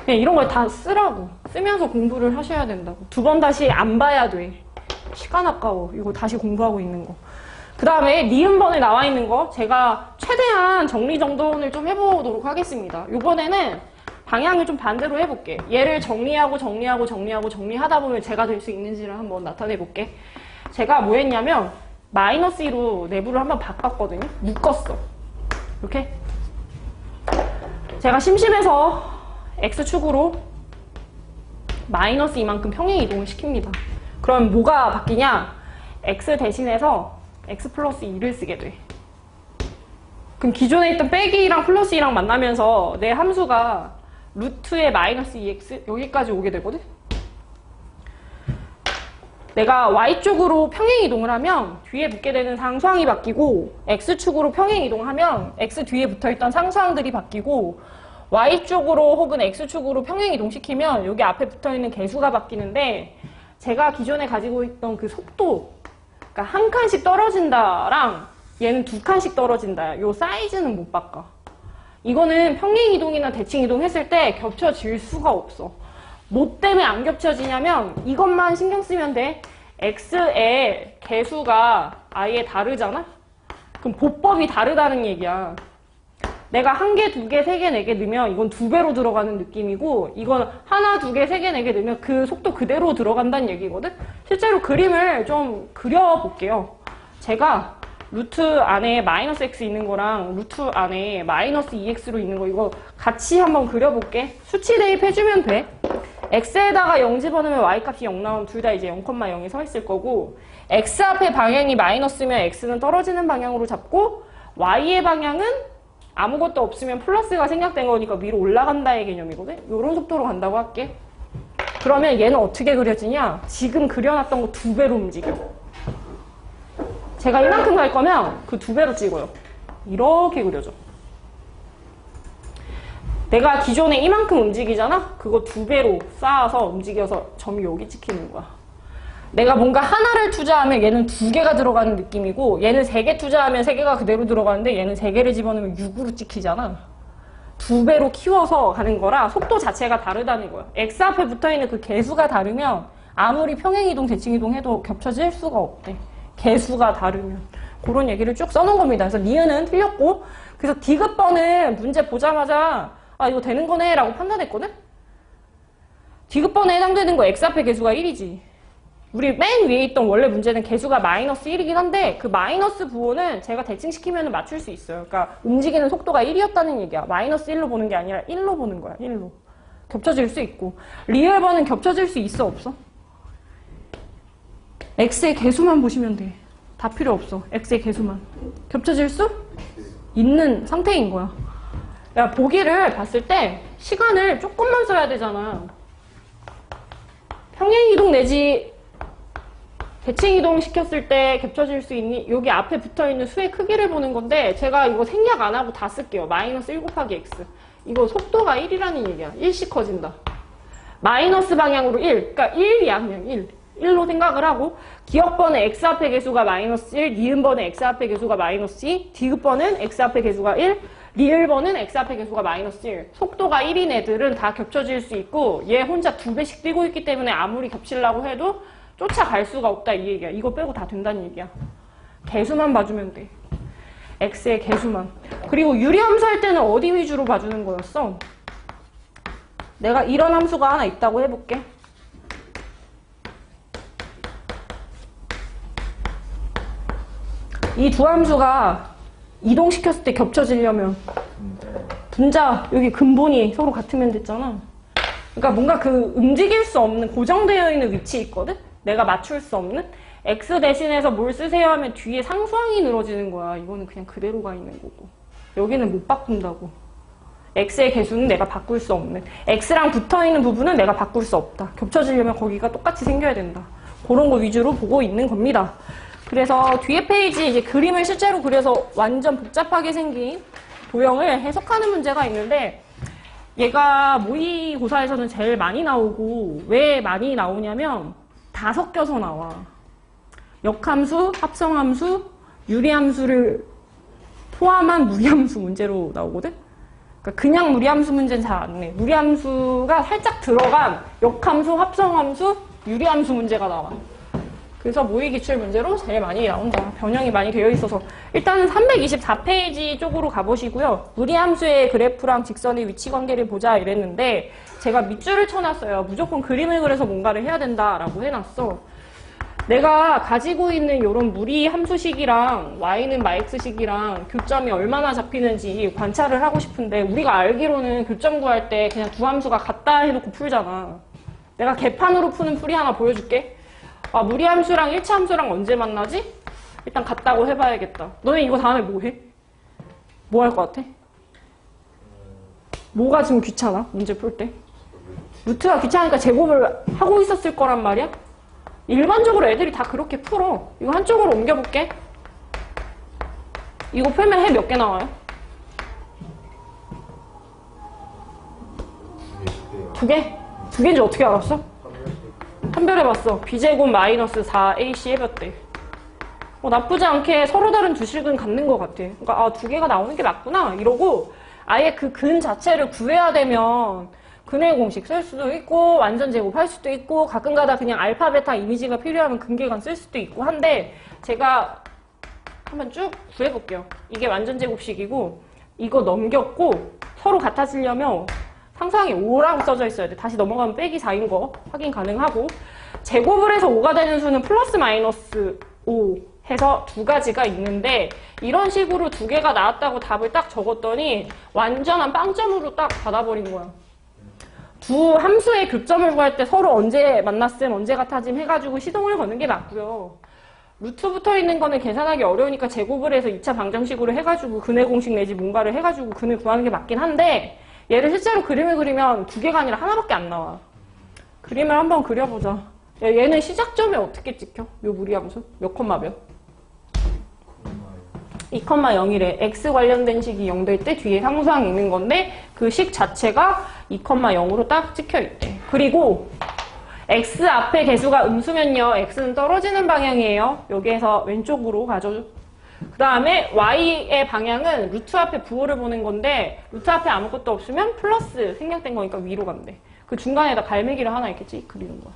그냥 이런 걸 다 쓰라고. 쓰면서 공부를 하셔야 된다고. 2번 다시 안 봐야 돼. 시간 아까워. 이거 다시 공부하고 있는 거. 그 다음에 니은번에 나와 있는 거 제가 최대한 정리정돈을 좀 해보도록 하겠습니다. 이번에는 방향을 좀 반대로 해볼게. 얘를 정리하다 보면 제가 될 수 있는지를 한번 나타내볼게. 제가 뭐 했냐면 마이너스 2로 내부를 한번 바꿨거든요. 묶었어. 이렇게. 제가 심심해서 X축으로 마이너스 이만큼 평행 이동을 시킵니다. 그럼 뭐가 바뀌냐? X 대신해서 X 플러스 2를 쓰게 돼. 그럼 기존에 있던 빼기랑 플러스 2랑 만나면서 내 함수가 루트의 마이너스 2x 여기까지 오게 되거든? 내가 Y쪽으로 평행 이동을 하면 뒤에 붙게 되는 상수항이 바뀌고 X축으로 평행 이동하면 X 뒤에 붙어있던 상수항들이 바뀌고 Y쪽으로 혹은 X축으로 평행 이동시키면 여기 앞에 붙어있는 개수가 바뀌는데 제가 기존에 가지고 있던 그 속도, 그러니까 한 칸씩 떨어진다랑 얘는 두 칸씩 떨어진다. 요 사이즈는 못 바꿔. 이거는 평행 이동이나 대칭 이동 했을 때 겹쳐질 수가 없어. 뭐 때문에 안 겹쳐지냐면 이것만 신경 쓰면 돼. X의 개수가 아예 다르잖아? 그럼 보법이 다르다는 얘기야. 내가 한 개, 두 개, 세 개, 네 개 넣으면 이건 두 배로 들어가는 느낌이고 이건 하나, 두 개, 세 개, 네 개 넣으면 그 속도 그대로 들어간다는 얘기거든? 실제로 그림을 좀 그려볼게요. 제가 루트 안에 마이너스 x 있는 거랑 루트 안에 마이너스 2x로 있는 거 이거 같이 한번 그려볼게. 수치 대입해주면 돼. x에다가 0 집어넣으면 y값이 0 나오면 둘 다 이제 0,0이 서 있을 거고 x 앞에 방향이 마이너스면 x는 떨어지는 방향으로 잡고 y의 방향은 아무것도 없으면 플러스가 생략된 거니까 위로 올라간다의 개념이거든? 이런 속도로 간다고 할게. 그러면 얘는 어떻게 그려지냐? 지금 그려놨던 거 두 배로 움직여. 제가 이만큼 갈 거면 그 두 배로 찍어요. 이렇게 그려져. 내가 기존에 이만큼 움직이잖아? 그거 두 배로 쌓아서 움직여서 점이 여기 찍히는 거야. 내가 뭔가 하나를 투자하면 얘는 두 개가 들어가는 느낌이고 얘는 세 개 투자하면 세 개가 그대로 들어가는데 얘는 세 개를 집어넣으면 6으로 찍히잖아. 두 배로 키워서 가는 거라 속도 자체가 다르다는 거야. x 앞에 붙어있는 그 개수가 다르면 아무리 평행이동, 대칭이동 해도 겹쳐질 수가 없대. 개수가 다르면. 그런 얘기를 쭉 써놓은 겁니다. 그래서 니은은 틀렸고 그래서 디귿번은 문제 보자마자 아 이거 되는 거네 라고 판단했거든? 디귿번에 해당되는 거 x 앞에 개수가 1이지. 우리 맨 위에 있던 원래 문제는 개수가 마이너스 1이긴 한데 그 마이너스 부호는 제가 대칭시키면 맞출 수 있어요. 그러니까 움직이는 속도가 1이었다는 얘기야. 마이너스 1로 보는 게 아니라 1로 보는 거야. 1로. 겹쳐질 수 있고. 리얼번은 겹쳐질 수 있어 없어? x의 개수만 보시면 돼. 다 필요 없어. x의 개수만. 겹쳐질 수 있는 상태인 거야. 야, 보기를 봤을 때 시간을 조금만 써야 되잖아. 평행이동 내지 대칭이동 시켰을 때 겹쳐질 수 있니? 여기 앞에 붙어있는 수의 크기를 보는 건데 제가 이거 생략 안 하고 다 쓸게요. 마이너스 1 곱하기 x. 이거 속도가 1이라는 얘기야. 1씩 커진다. 마이너스 방향으로 1. 그러니까 1이야 그냥 1. 1로 생각을 하고 기억번에 x 앞에 개수가 마이너스 1, 니은번에 x 앞에 개수가 마이너스 2, 디귿번은 x 앞에 개수가 1, 리을번은 x 앞에 개수가 마이너스 1. 속도가 1인 애들은 다 겹쳐질 수 있고 얘 혼자 두 배씩 뛰고 있기 때문에 아무리 겹치려고 해도 쫓아갈 수가 없다 이 얘기야. 이거 빼고 다 된다는 얘기야. 개수만 봐주면 돼. x의 개수만. 그리고 유리함수 할 때는 어디 위주로 봐주는 거였어? 내가 이런 함수가 하나 있다고 해볼게. 이 두 함수가 이동시켰을 때 겹쳐지려면 분자 여기 근본이 서로 같으면 됐잖아. 그러니까 뭔가 그 움직일 수 없는 고정되어 있는 위치에 있거든? 내가 맞출 수 없는? x 대신해서 뭘 쓰세요 하면 뒤에 상수항이 늘어지는 거야. 이거는 그냥 그대로 가 있는 거고. 여기는 못 바꾼다고. x의 개수는 내가 바꿀 수 없는. x랑 붙어있는 부분은 내가 바꿀 수 없다. 겹쳐지려면 거기가 똑같이 생겨야 된다. 그런 거 위주로 보고 있는 겁니다. 그래서 뒤에 페이지 이제 그림을 실제로 그려서 완전 복잡하게 생긴 도형을 해석하는 문제가 있는데 얘가 모의고사에서는 제일 많이 나오고 왜 많이 나오냐면 다 섞여서 나와. 역함수, 합성함수, 유리함수를 포함한 무리함수 문제로 나오거든? 그러니까 그냥 무리함수 문제는 잘 안 내. 무리함수가 살짝 들어간 역함수, 합성함수, 유리함수 문제가 나와. 그래서 모의기출 문제로 제일 많이 나온다. 변형이 많이 되어 있어서. 일단은 324페이지 쪽으로 가보시고요. 무리함수의 그래프랑 직선의 위치 관계를 보자 이랬는데 제가 밑줄을 쳐놨어요. 무조건 그림을 그려서 뭔가를 해야 된다라고 해놨어. 내가 가지고 있는 이런 무리함수식이랑 y는 max식이랑 교점이 얼마나 잡히는지 관찰을 하고 싶은데 우리가 알기로는 교점 구할 때 그냥 두 함수가 같다 해놓고 풀잖아. 내가 개판으로 푸는 풀이 하나 보여줄게. 아, 무리함수랑 일치함수랑 언제 만나지? 일단 같다고 해봐야겠다. 너네 이거 다음에 뭐 해? 뭐 할 것 같아? 뭐가 지금 귀찮아? 문제 풀 때? 루트가 귀찮으니까 제곱을 하고 있었을 거란 말이야? 일반적으로 애들이 다 그렇게 풀어. 이거 한쪽으로 옮겨볼게. 이거 풀면 해 몇 개 나와요? 두 개? 두 개인지 어떻게 알았어? 판별해봤어. b제곱 마이너스 4ac 해봤대. 나쁘지 않게 서로 다른 두 식은 갖는 것 같아. 그러니까 아, 두 개가 나오는 게 맞구나 이러고 아예 그 근 자체를 구해야 되면 근의 공식 쓸 수도 있고 완전 제곱할 수도 있고 가끔가다 그냥 알파 베타 이미지가 필요하면 근계관 쓸 수도 있고 한데 제가 한번 쭉 구해볼게요. 이게 완전 제곱식이고 이거 넘겼고 서로 같아지려면 상수항이 5라고 써져 있어야 돼. 다시 넘어가면 빼기 4인 거 확인 가능하고 제곱을 해서 5가 되는 수는 플러스 마이너스 5 해서 두 가지가 있는데 이런 식으로 두 개가 나왔다고 답을 딱 적었더니 완전한 빵점으로 딱 받아버린 거야. 두 함수의 교점을 구할 때 서로 언제 만났음, 언제 같아짐 해가지고 시동을 거는 게 맞고요. 루트 붙어 있는 거는 계산하기 어려우니까 제곱을 해서 2차 방정식으로 해가지고 근의 공식 내지 뭔가를 해가지고 근을 구하는 게 맞긴 한데 얘를 실제로 그림을 그리면 두 개가 아니라 하나밖에 안 나와. 그림을 한번 그려보자. 얘는 시작점이 어떻게 찍혀? 요 무리함수? 몇 콤마 몇? 2,0이래. x 관련된 식이 0 될 때 뒤에 상수항이 있는 건데 그 식 자체가 2,0으로 딱 찍혀 있대. 그리고 x 앞에 개수가 음수면요. x는 떨어지는 방향이에요. 여기에서 왼쪽으로 가죠. 그 다음에 y의 방향은 루트 앞에 부호를 보는 건데 루트 앞에 아무것도 없으면 플러스 생략된 거니까 위로 간대. 그 중간에다 갈매기를 하나 있겠지? 그리는 거야.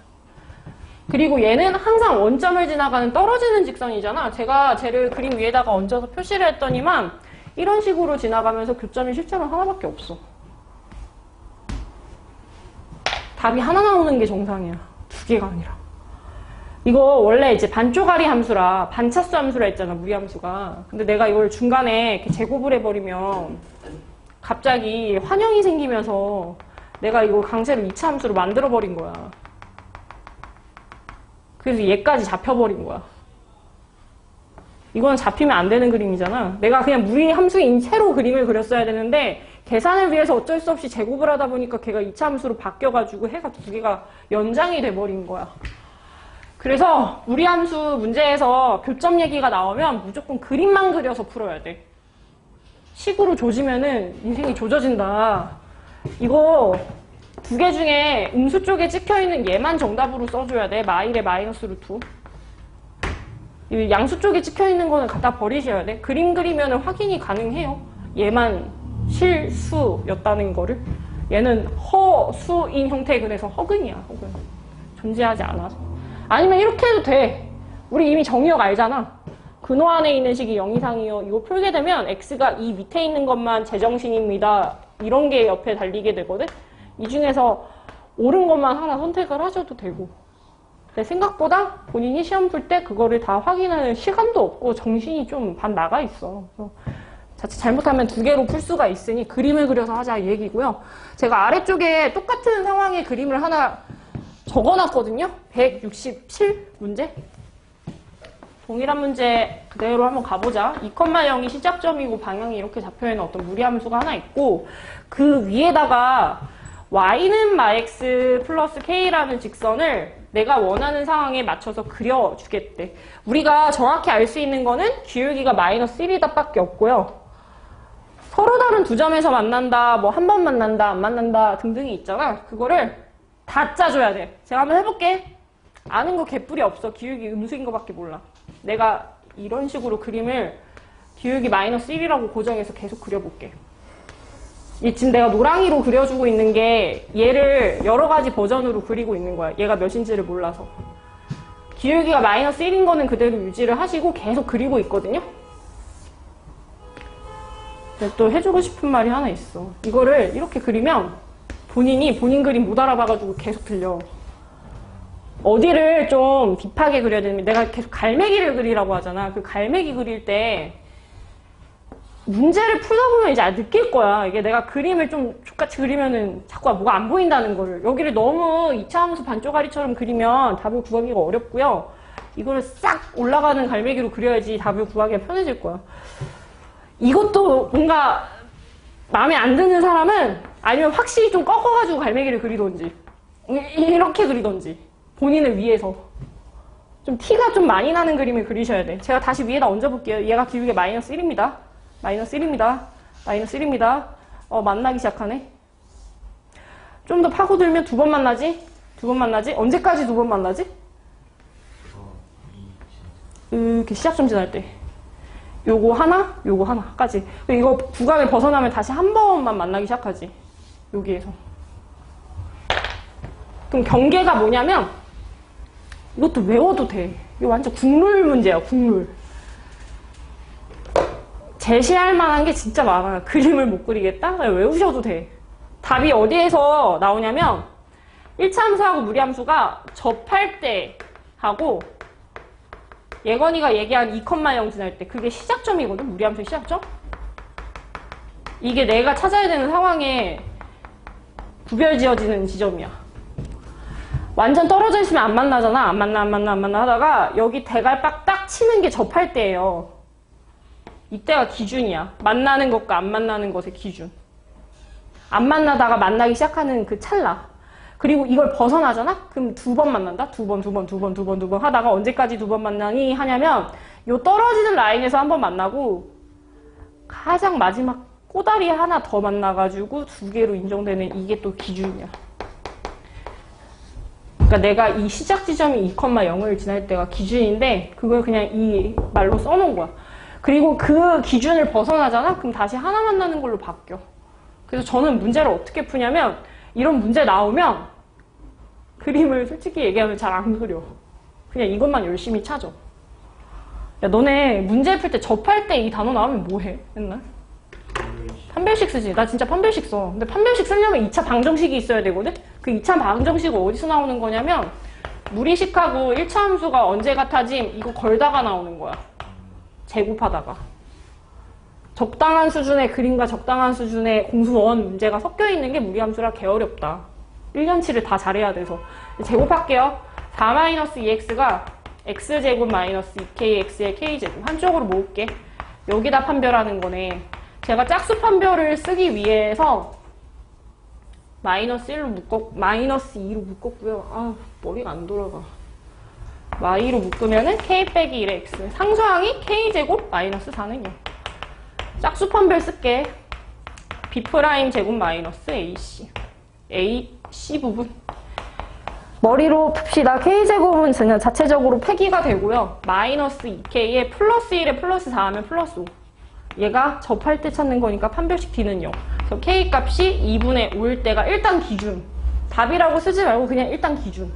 그리고 얘는 항상 원점을 지나가는 떨어지는 직선이잖아. 제가 쟤를 그림 위에다가 얹어서 표시를 했더니만 이런 식으로 지나가면서 교점이 실제로 하나밖에 없어. 답이 하나 나오는 게 정상이야. 두 개가 아니라. 이거 원래 이제 반쪼가리 함수라 반차수 함수라 했잖아. 무리함수가. 근데 내가 이걸 중간에 이렇게 제곱을 해버리면 갑자기 환영이 생기면서 내가 이걸 강제로 2차 함수로 만들어버린 거야. 그래서 얘까지 잡혀버린 거야. 이건 잡히면 안 되는 그림이잖아. 내가 그냥 무리 함수인 채로 그림을 그렸어야 되는데 계산을 위해서 어쩔 수 없이 제곱을 하다 보니까 걔가 2차 함수로 바뀌어가지고 해가 두 개가 연장이 돼버린 거야. 그래서 무리 함수 문제에서 교점 얘기가 나오면 무조건 그림만 그려서 풀어야 돼. 식으로 조지면은 인생이 조져진다. 이거 두 개 중에 음수 쪽에 찍혀있는 얘만 정답으로 써줘야 돼. 마일의 마이너스 루트. 양수 쪽에 찍혀있는 거는 갖다 버리셔야 돼. 그림 그리면 확인이 가능해요. 얘만 실수였다는 거를. 얘는 허수인 형태의 근에서 허근이야. 허근. 존재하지 않아서. 아니면 이렇게 해도 돼. 우리 이미 정의역 알잖아. 근호 안에 있는 식이 0 이상이요. 이거 풀게 되면 x가 이 밑에 있는 것만 제정신입니다. 이런 게 옆에 달리게 되거든. 이 중에서 옳은 것만 하나 선택을 하셔도 되고. 근데 생각보다 본인이 시험 풀 때 그거를 다 확인하는 시간도 없고 정신이 좀 반 나가 있어. 그래서 자칫 잘못하면 두 개로 풀 수가 있으니 그림을 그려서 하자 이 얘기고요. 제가 아래쪽에 똑같은 상황의 그림을 하나 적어놨거든요. 167 문제. 동일한 문제 그대로 한번 가보자. 2,0이 시작점이고 방향이 이렇게 잡혀있는 어떤 무리함수가 하나 있고 그 위에다가 y는 max 플러스 k라는 직선을 내가 원하는 상황에 맞춰서 그려주겠대. 우리가 정확히 알 수 있는 거는 기울기가 마이너스 1이다 밖에 없고요. 서로 다른 두 점에서 만난다, 뭐 한 번 만난다, 안 만난다 등등이 있잖아. 그거를 다 짜줘야 돼. 제가 한번 해볼게. 아는 거 개뿔이 없어. 기울기 음수인 거밖에 몰라. 내가 이런 식으로 그림을 기울기 마이너스 1이라고 고정해서 계속 그려볼게. 지금 내가 노랑이로 그려주고 있는 게 얘를 여러 가지 버전으로 그리고 있는 거야. 얘가 몇인지를 몰라서. 기울기가 마이너스 1인 거는 그대로 유지를 하시고 계속 그리고 있거든요. 근데 또 해주고 싶은 말이 하나 있어. 이거를 이렇게 그리면 본인이 본인 그림 못 알아봐가지고 계속 틀려. 어디를 좀 딥하게 그려야 되면 내가 계속 갈매기를 그리라고 하잖아. 그 갈매기 그릴 때 문제를 풀다 보면 이제 느낄 거야. 이게 내가 그림을 좀 족같이 그리면은 자꾸 뭐가 안 보인다는 거를. 여기를 너무 2차 함수 반쪽아리처럼 그리면 답을 구하기가 어렵고요. 이거를 싹 올라가는 갈매기로 그려야지 답을 구하기가 편해질 거야. 이것도 뭔가 마음에 안 드는 사람은 아니면 확실히 좀 꺾어가지고 갈매기를 그리던지 이렇게 그리던지 본인을 위해서 좀 티가 좀 많이 나는 그림을 그리셔야 돼. 제가 다시 위에다 얹어볼게요. 얘가 기울기 마이너스 1입니다. 마이너스 1입니다. 마이너스 1입니다. 만나기 시작하네. 좀 더 파고들면 두 번 만나지? 두 번 만나지? 언제까지 두 번 만나지? 이렇게 시작점 지날 때. 요거 하나까지. 이거 구간을 벗어나면 다시 한 번만 만나기 시작하지. 여기에서. 그럼 경계가 뭐냐면 이것도 외워도 돼. 이거 완전 국룰 문제야, 국룰. 제시할 만한 게 진짜 많아. 그림을 못 그리겠다? 외우셔도 돼. 답이 어디에서 나오냐면 1차 함수하고 무리함수가 접할 때 하고 예건이가 얘기한 2,0 지날 때 그게 시작점이거든. 무리함수의 시작점. 이게 내가 찾아야 되는 상황에 구별 지어지는 지점이야. 완전 떨어져 있으면 안 만나잖아. 안 만나 하다가 여기 대갈빡 딱 치는 게 접할 때예요. 이때가 기준이야. 만나는 것과 안 만나는 것의 기준. 안 만나다가 만나기 시작하는 그 찰나. 그리고 이걸 벗어나잖아? 그럼 두 번 만난다? 두 번 하다가 언제까지 두 번 만나니? 하냐면 요 떨어지는 라인에서 한 번 만나고 가장 마지막 꼬다리 하나 더 만나가지고 두 개로 인정되는 이게 또 기준이야. 그러니까 내가 이 시작 지점이 2,0을 지날 때가 기준인데 그걸 그냥 이 말로 써놓은 거야. 그리고 그 기준을 벗어나잖아? 그럼 다시 하나 만나는 걸로 바뀌어. 그래서 저는 문제를 어떻게 푸냐면 이런 문제 나오면 그림을 솔직히 얘기하면 잘 안 그려. 그냥 이것만 열심히 찾아. 야, 너네 문제 풀 때 접할 때 이 단어 나오면 뭐해? 맨날? 판별식 쓰지. 나 진짜 판별식 써. 근데 판별식 쓰려면 2차 방정식이 있어야 되거든? 그 2차 방정식은 어디서 나오는 거냐면 무리식하고 1차 함수가 언제 같아짐? 이거 걸다가 나오는 거야. 제곱하다가. 적당한 수준의 그림과 적당한 수준의 공수원 문제가 섞여 있는 게 무리함수라 개어렵다. 1년치를 다 잘해야 돼서. 제곱할게요. 4-2x가 x제곱 마이너스 2kx의 k제곱. 한쪽으로 모을게. 여기다 판별하는 거네. 제가 짝수 판별을 쓰기 위해서 마이너스 2로 묶었고요. 아, 머리가 안 돌아가. y로 묶으면은 k 빼기 1의 x. 상수항이 k제곱 마이너스 4는 0. 짝수 판별 쓸게. b' 제곱 마이너스 ac. ac 부분. 머리로 풉시다. k제곱은 그냥 자체적으로 폐기가 되고요. 마이너스 2k에 플러스 1에 플러스 4 하면 플러스 5. 얘가 접할 때 찾는 거니까 판별식 d는 0. 그래서 k 값이 2분의 5일 때가 일단 기준. 답이라고 쓰지 말고 그냥 일단 기준.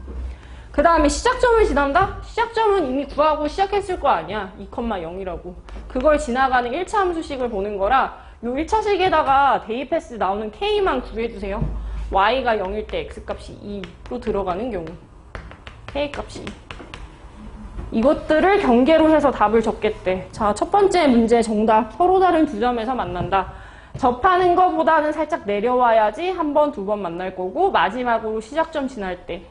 그 다음에 시작점을 지난다? 시작점은 이미 구하고 시작했을 거 아니야. 2,0이라고. 그걸 지나가는 1차 함수식을 보는 거라 요 1차식에다가 대입했을 때 나오는 k만 구해주세요. y가 0일 때 x값이 2로 들어가는 경우. k값이 2. 이것들을 경계로 해서 답을 적겠대. 자, 첫 번째 문제 정답. 서로 다른 두 점에서 만난다. 접하는 것보다는 살짝 내려와야지 한 번, 두 번 만날 거고 마지막으로 시작점 지날 때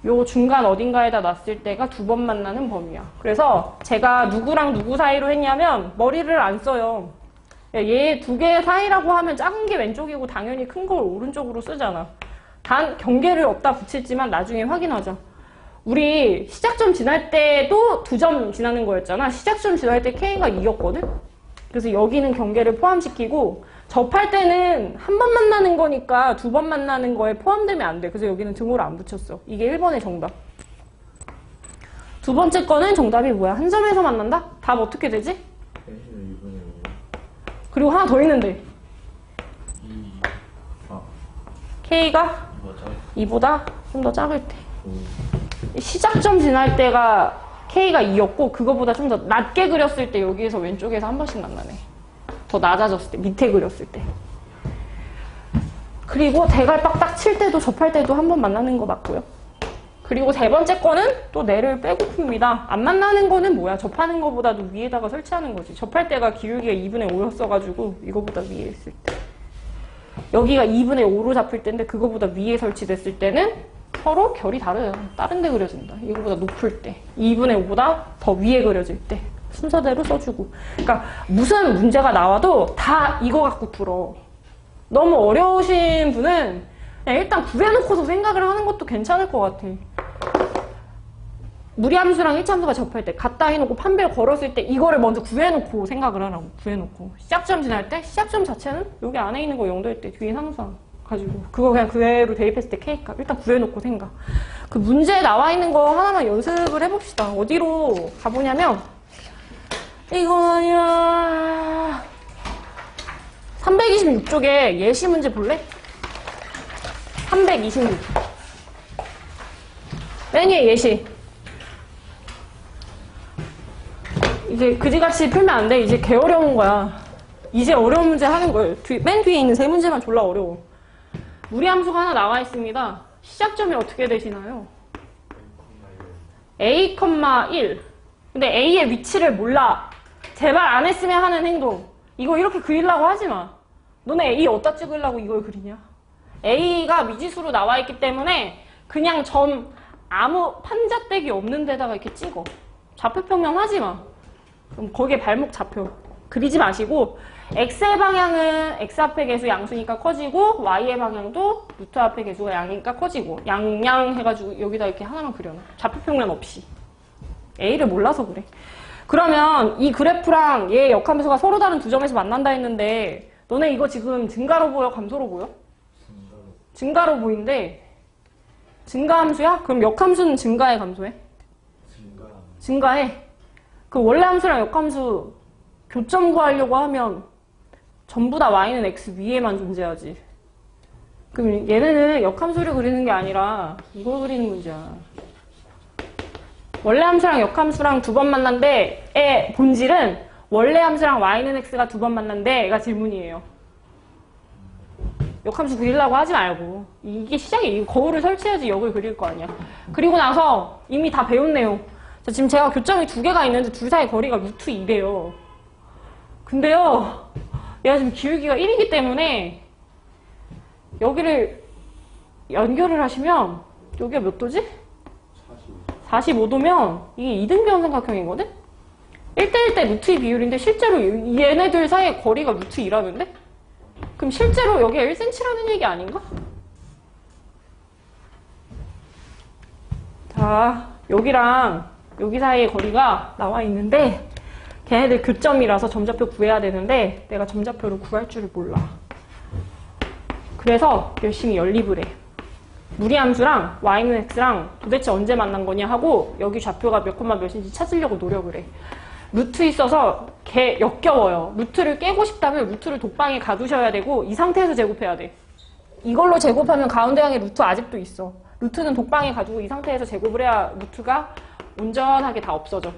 요 중간 어딘가에다 놨을 때가 두 번 만나는 범위야. 그래서 제가 누구랑 누구 사이로 했냐면 머리를 안 써요. 얘 두 개 사이라고 하면 작은 게 왼쪽이고 당연히 큰 걸 오른쪽으로 쓰잖아. 단 경계를 없다 붙였지만 나중에 확인하자. 우리 시작점 지날 때도 두 점 지나는 거였잖아. 시작점 지날 때 K가 2였거든? 그래서 여기는 경계를 포함시키고 접할 때는 한 번 만나는 거니까 두 번 만나는 거에 포함되면 안 돼. 그래서 여기는 등호를 안 붙였어. 이게 1번의 정답. 두 번째 거는 정답이 뭐야? 한 점에서 만난다? 답 어떻게 되지? 그리고 하나 더 있는데 K가 2보다 좀 더 작을 때. 시작점 지날 때가 K가 2였고 그거보다 좀 더 낮게 그렸을 때 여기에서 왼쪽에서 한 번씩 만나네. 더 낮아졌을 때, 밑에 그렸을 때. 그리고 대갈박 딱 칠 때도 접할 때도 한 번 만나는 거 맞고요. 그리고 세 번째 거는 또 내를 빼고 풉니다. 안 만나는 거는 뭐야? 접하는 거보다도 위에다가 설치하는 거지. 접할 때가 기울기가 2분의 5였어가지고 이거보다 위에 있을 때. 여기가 2분의 5로 잡힐 때인데 그거보다 위에 설치됐을 때는 서로 결이 다르요. 다른 데 그려진다. 이거보다 높을 때. 2분의 5보다 더 위에 그려질 때. 순서대로 써주고. 그러니까 무슨 문제가 나와도 다 이거 갖고 풀어. 너무 어려우신 분은 그냥 일단 구해놓고서 생각을 하는 것도 괜찮을 것 같아. 무리함수랑 1차함수가 접할 때 갖다 해놓고 판별 걸었을 때 이거를 먼저 구해놓고 생각을 하라고. 구해놓고. 시작점 지날 때 시작점 자체는 여기 안에 있는 거 0도일 때 뒤에 상수항 가지고 그거 그냥 그대로 대입했을 때 K값 일단 구해놓고 생각. 그 문제에 나와 있는 거 하나만 연습을 해봅시다. 어디로 가보냐면 이거 아니야. 326쪽에 예시 문제 볼래? 326. 맨 위에 예시. 이제 그지같이 풀면 안 돼. 이제 개 어려운 거야. 이제 어려운 문제 하는 거예요. 맨 뒤에 있는 세 문제만 졸라 어려워. 무리함수가 하나 나와 있습니다. 시작점이 어떻게 되시나요? A,1. 근데 A의 위치를 몰라. 제발 안 했으면 하는 행동. 이거 이렇게 그리려고 하지 마. 너네 A 어디다 찍으려고 이걸 그리냐? A가 미지수로 나와 있기 때문에 그냥 점 아무 판자떼기 없는 데다가 이렇게 찍어. 좌표평면 하지 마. 그럼 거기에 발목 잡혀. 그리지 마시고 X의 방향은 X 앞의 개수 양수니까 커지고 Y의 방향도 루트 앞의 개수가 양이니까 커지고 양양 해가지고 여기다 이렇게 하나만 그려놔. 좌표평면 없이. A를 몰라서 그래. 그러면 이 그래프랑 얘 역함수가 서로 다른 두 점에서 만난다 했는데 너네 이거 지금 증가로 보여? 감소로 보여? 증가로 보인대. 증가함수야? 그럼 역함수는 증가해? 감소해? 증가해. 그 원래 함수랑 역함수 교점 구하려고 하면 전부 다 y는 x 위에만 존재하지. 그럼 얘네는 역함수를 그리는 게 아니라 이걸 그리는 문제야. 원래 함수랑 역함수랑 두 번 만난데 의 본질은 원래 함수랑 y는 x가 두 번 만난데 얘가 질문이에요. 역함수 그리려고 하지 말고 이게 시작이 거울을 설치해야지 역을 그릴 거 아니야. 그리고 나서 이미 다 배운 내용. 자, 지금 제가 교점이 두 개가 있는데 둘 사이 거리가 루트 2래요. 근데요 얘가 지금 기울기가 1이기 때문에 여기를 연결을 하시면 여기가 몇 도지? 45도면 이게 2등변 삼각형이거든? 1대1 때 루트 2 비율인데 실제로 얘네들 사이의 거리가 루트 2라는데? 그럼 실제로 여기가 1cm라는 얘기 아닌가? 자, 여기랑 여기 사이의 거리가 나와 있는데 걔네들 교점이라서 점좌표 구해야 되는데 내가 점좌표를 구할 줄을 몰라. 그래서 열심히 연립을 해. 무리함수랑 y는 x랑 도대체 언제 만난 거냐 하고 여기 좌표가 몇 콤마 몇인지 찾으려고 노력을 해. 루트 있어서 개 역겨워요. 루트를 깨고 싶다면 루트를 독방에 가두셔야 되고 이 상태에서 제곱해야 돼. 이걸로 제곱하면 가운데 항에 루트 아직도 있어. 루트는 독방에 가두고 이 상태에서 제곱을 해야 루트가 온전하게 다 없어져.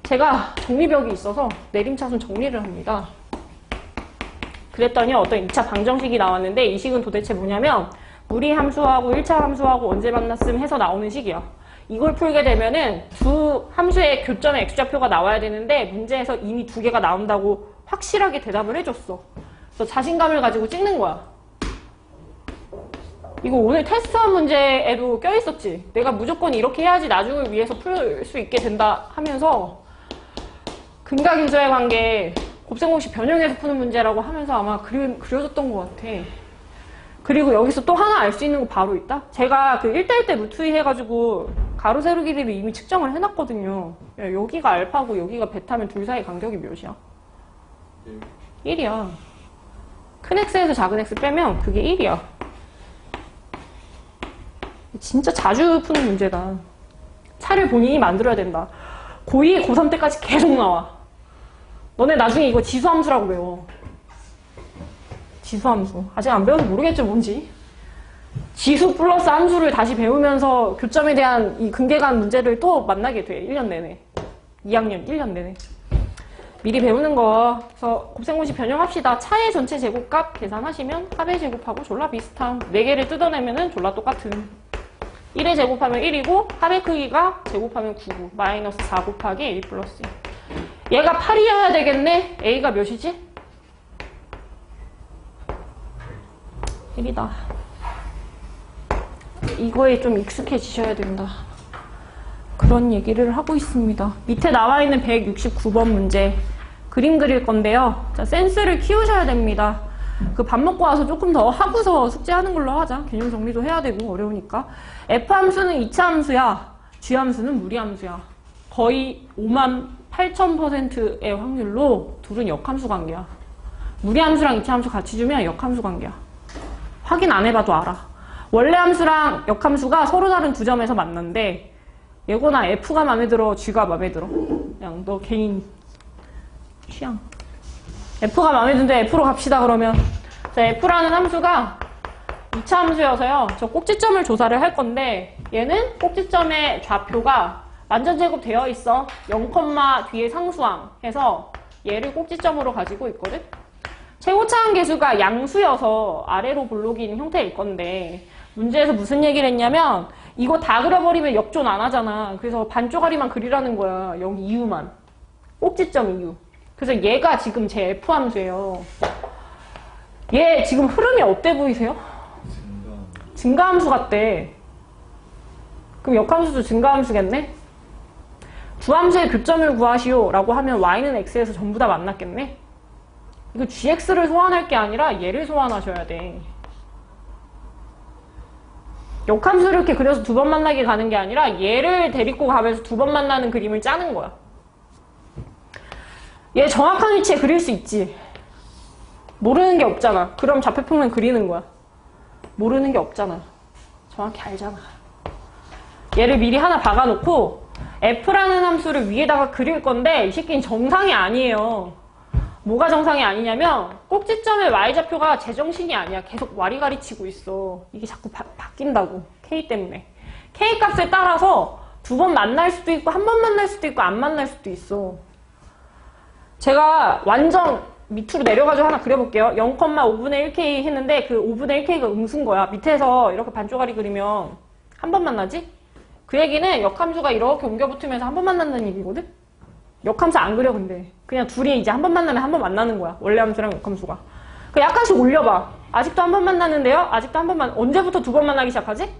제가 정리벽이 있어서 내림차순 정리를 합니다. 그랬더니 어떤 2차 방정식이 나왔는데 이 식은 도대체 뭐냐면 무리함수하고 1차 함수하고 언제 만났음 해서 나오는 식이야. 이걸 풀게 되면은 두 함수의 교점의 x좌표가 나와야 되는데 문제에서 이미 두 개가 나온다고 확실하게 대답을 해줬어. 그래서 자신감을 가지고 찍는 거야. 이거 오늘 테스트한 문제에도 껴있었지. 내가 무조건 이렇게 해야지 나중을 위해서 풀 수 있게 된다 하면서 근각인수의 관계 곱셈공식 변형해서 푸는 문제라고 하면서 아마 그려졌던 것 같아. 그리고 여기서 또 하나 알 수 있는 거 바로 있다? 제가 그 1대1 때 루트 2 해가지고 가로 세로 길이를 이미 측정을 해놨거든요. 야, 여기가 알파고 여기가 베타면 둘 사이 간격이 몇이야? 1이야. 큰 x에서 작은 x 빼면 그게 1이야. 진짜 자주 푸는 문제다. 차를 본인이 만들어야 된다. 고2, 고3 때까지 계속 나와. 너네 나중에 이거 지수함수라고 배워. 지수함수. 아직 안 배워서 모르겠죠, 뭔지. 지수 플러스 함수를 다시 배우면서 교점에 대한 이 근계간 문제를 또 만나게 돼. 1년 내내. 2학년 1년 내내. 미리 배우는 거. 그래서 곱셈공식 변형합시다. 차의 전체 제곱값 계산하시면 합의 제곱하고 졸라 비슷함. 4개를 뜯어내면은 졸라 똑같은. 1의 제곱하면 1이고 합의 크기가 제곱하면 9고 마이너스 4 곱하기 A 플러스 2. 얘가 8이어야 되겠네. A가 몇이지? 1이다. 이거에 좀 익숙해지셔야 된다. 그런 얘기를 하고 있습니다. 밑에 나와 있는 169번 문제 그림 그릴 건데요. 자, 센스를 키우셔야 됩니다. 그 밥 먹고 와서 조금 더 하고서 숙제하는 걸로 하자. 개념 정리도 해야 되고 어려우니까. F 함수는 이차 함수야. G 함수는 무리 함수야. 거의 58,000%의 확률로 둘은 역함수 관계야. 무리 함수랑 이차 함수 같이 주면 역함수 관계야. 확인 안 해봐도 알아. 원래 함수랑 역함수가 서로 다른 두 점에서 만난데 얘거나 F가 마음에 들어, G가 마음에 들어. 그냥 너 개인 취향. F가 마음에 드는데 F로 갑시다 그러면. 자, F라는 함수가 2차 함수여서요. 저 꼭지점을 조사를 할 건데 얘는 꼭지점의 좌표가 완전 제곱되어 있어. 0, 뒤에 상수항 해서 얘를 꼭지점으로 가지고 있거든. 최고차항 계수가 양수여서 아래로 볼록인 형태일 건데 문제에서 무슨 얘기를 했냐면 이거 다 그려버리면 역존 안 하잖아. 그래서 반쪽아리만 그리라는 거야. 여기 이유만. 꼭지점 이유. 그래서 얘가 지금 제 F 함수예요. 얘 지금 흐름이 어때 보이세요? 증가함수 같대. 그럼 역함수도 증가함수겠네? 두 함수의 교점을 구하시오 라고 하면 y는 x에서 전부 다 만났겠네? 이거 gx를 소환할 게 아니라 얘를 소환하셔야 돼. 역함수를 이렇게 그려서 두 번 만나게 가는 게 아니라 얘를 데리고 가면서 두 번 만나는 그림을 짜는 거야. 얘 정확한 위치에 그릴 수 있지. 모르는 게 없잖아. 그럼 좌표평면 그리는 거야. 모르는 게 없잖아. 정확히 알잖아. 얘를 미리 하나 박아놓고 f라는 함수를 위에다가 그릴 건데 이 새끼는 정상이 아니에요. 뭐가 정상이 아니냐면 꼭지점의 y좌표가 제정신이 아니야. 계속 와리가리 치고 있어. 이게 자꾸 바뀐다고. k 때문에. k 값에 따라서 두 번 만날 수도 있고 한 번 만날 수도 있고 안 만날 수도 있어. 제가 완전 밑으로 내려가지고 하나 그려볼게요. 0,5분의 1k 했는데 그 5분의 1k가 음수인 거야. 밑에서 이렇게 반쪽아리 그리면 한 번 만나지? 그 얘기는 역함수가 이렇게 옮겨붙으면서 한 번 만난다는 얘기거든? 역함수 안 그려 근데. 그냥 둘이 이제 한 번 만나면 한 번 만나는 거야. 원래 함수랑 역함수가. 그 약간씩 올려봐. 아직도 한 번 만났는데요? 아직도 한 번만. 언제부터 두 번 만나기 시작하지?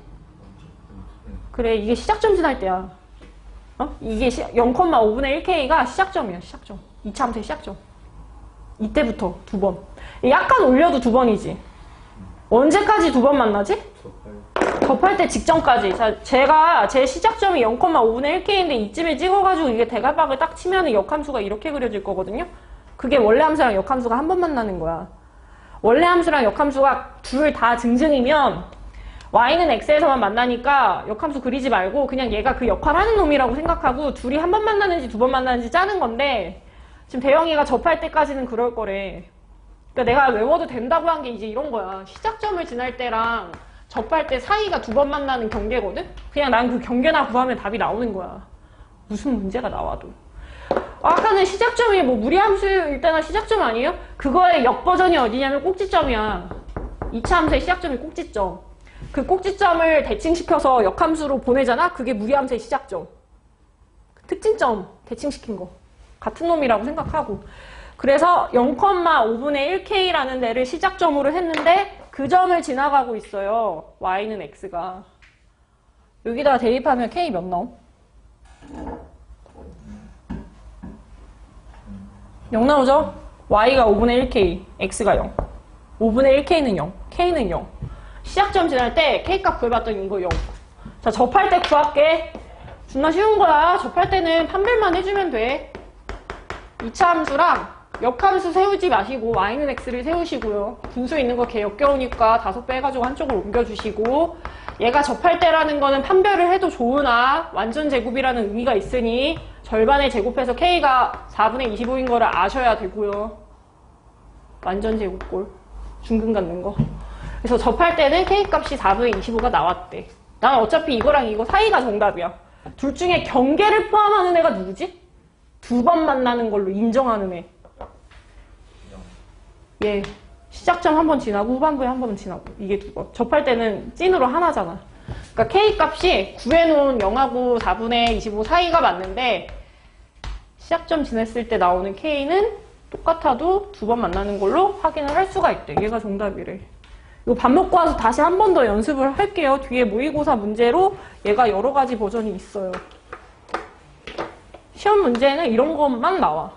그래, 이게 시작점 지날 때야. 이게 0,5분의 1k가 시작점이야, 시작점. 2차 함수의 시작점. 이때부터 두 번. 약간 올려도 두 번이지. 언제까지 두 번 만나지? 접할 때 직전까지. 자, 제 시작점이 0,5분의 1k인데 이쯤에 찍어가지고 이게 대갈박을 딱 치면은 역함수가 이렇게 그려질 거거든요? 그게 원래 함수랑 역함수가 한 번 만나는 거야. 원래 함수랑 역함수가 둘 다 증증이면 y는 x에서만 만나니까 역함수 그리지 말고 그냥 얘가 그 역할하는 놈이라고 생각하고 둘이 한 번 만나는지 두 번 만나는지 짜는 건데 지금 대영이가 접할 때까지는 그럴 거래. 그러니까 내가 외워도 된다고 한 게 이제 이런 거야. 시작점을 지날 때랑 접할 때 사이가 두 번 만나는 경계거든? 그냥 난 그 경계나 구하면 답이 나오는 거야. 무슨 문제가 나와도. 아까는 시작점이 뭐 무리함수일 때나 시작점 아니에요? 그거의 역버전이 어디냐면 꼭지점이야. 2차 함수의 시작점이 꼭지점. 그 꼭지점을 대칭시켜서 역함수로 보내잖아? 그게 무리함수의 시작점. 특징점 대칭시킨 거. 같은 놈이라고 생각하고. 그래서 0,5분의 1k라는 데를 시작점으로 했는데 그 점을 지나가고 있어요. y는 x가. 여기다가 대입하면 k 몇 나옴? 0 나오죠? y가 5분의 1k, x가 0. 5분의 1k는 0, k는 0. 시작점 지날 때 k값 구해봤더니 이거 0. 자, 접할 때 구할게. 존나 쉬운 거야. 접할 때는 판별만 해주면 돼. 2차 함수랑 역함수 세우지 마시고 y는 x를 세우시고요. 분수 있는 거 개 역겨우니까 5배 해가지고 한쪽으로 옮겨주시고 얘가 접할 때라는 거는 판별을 해도 좋으나 완전 제곱이라는 의미가 있으니 절반의 제곱해서 k가 4분의 25인 거를 아셔야 되고요. 완전 제곱꼴 중근 갖는 거. 그래서 접할 때는 K값이 4분의 25가 나왔대. 난 어차피 이거랑 이거 사이가 정답이야. 둘 중에 경계를 포함하는 애가 누구지? 두 번 만나는 걸로 인정하는 애. 얘. 시작점 한 번 지나고 후반부에 한 번 지나고. 이게 두 번. 접할 때는 찐으로 하나잖아. 그러니까 K값이 구해놓은 0하고 4분의 25 사이가 맞는데 시작점 지냈을 때 나오는 K는 똑같아도 두 번 만나는 걸로 확인을 할 수가 있대. 얘가 정답이래. 이거 밥 먹고 와서 다시 한 번 더 연습을 할게요. 뒤에 모의고사 문제로 얘가 여러 가지 버전이 있어요. 시험 문제는 이런 것만 나와.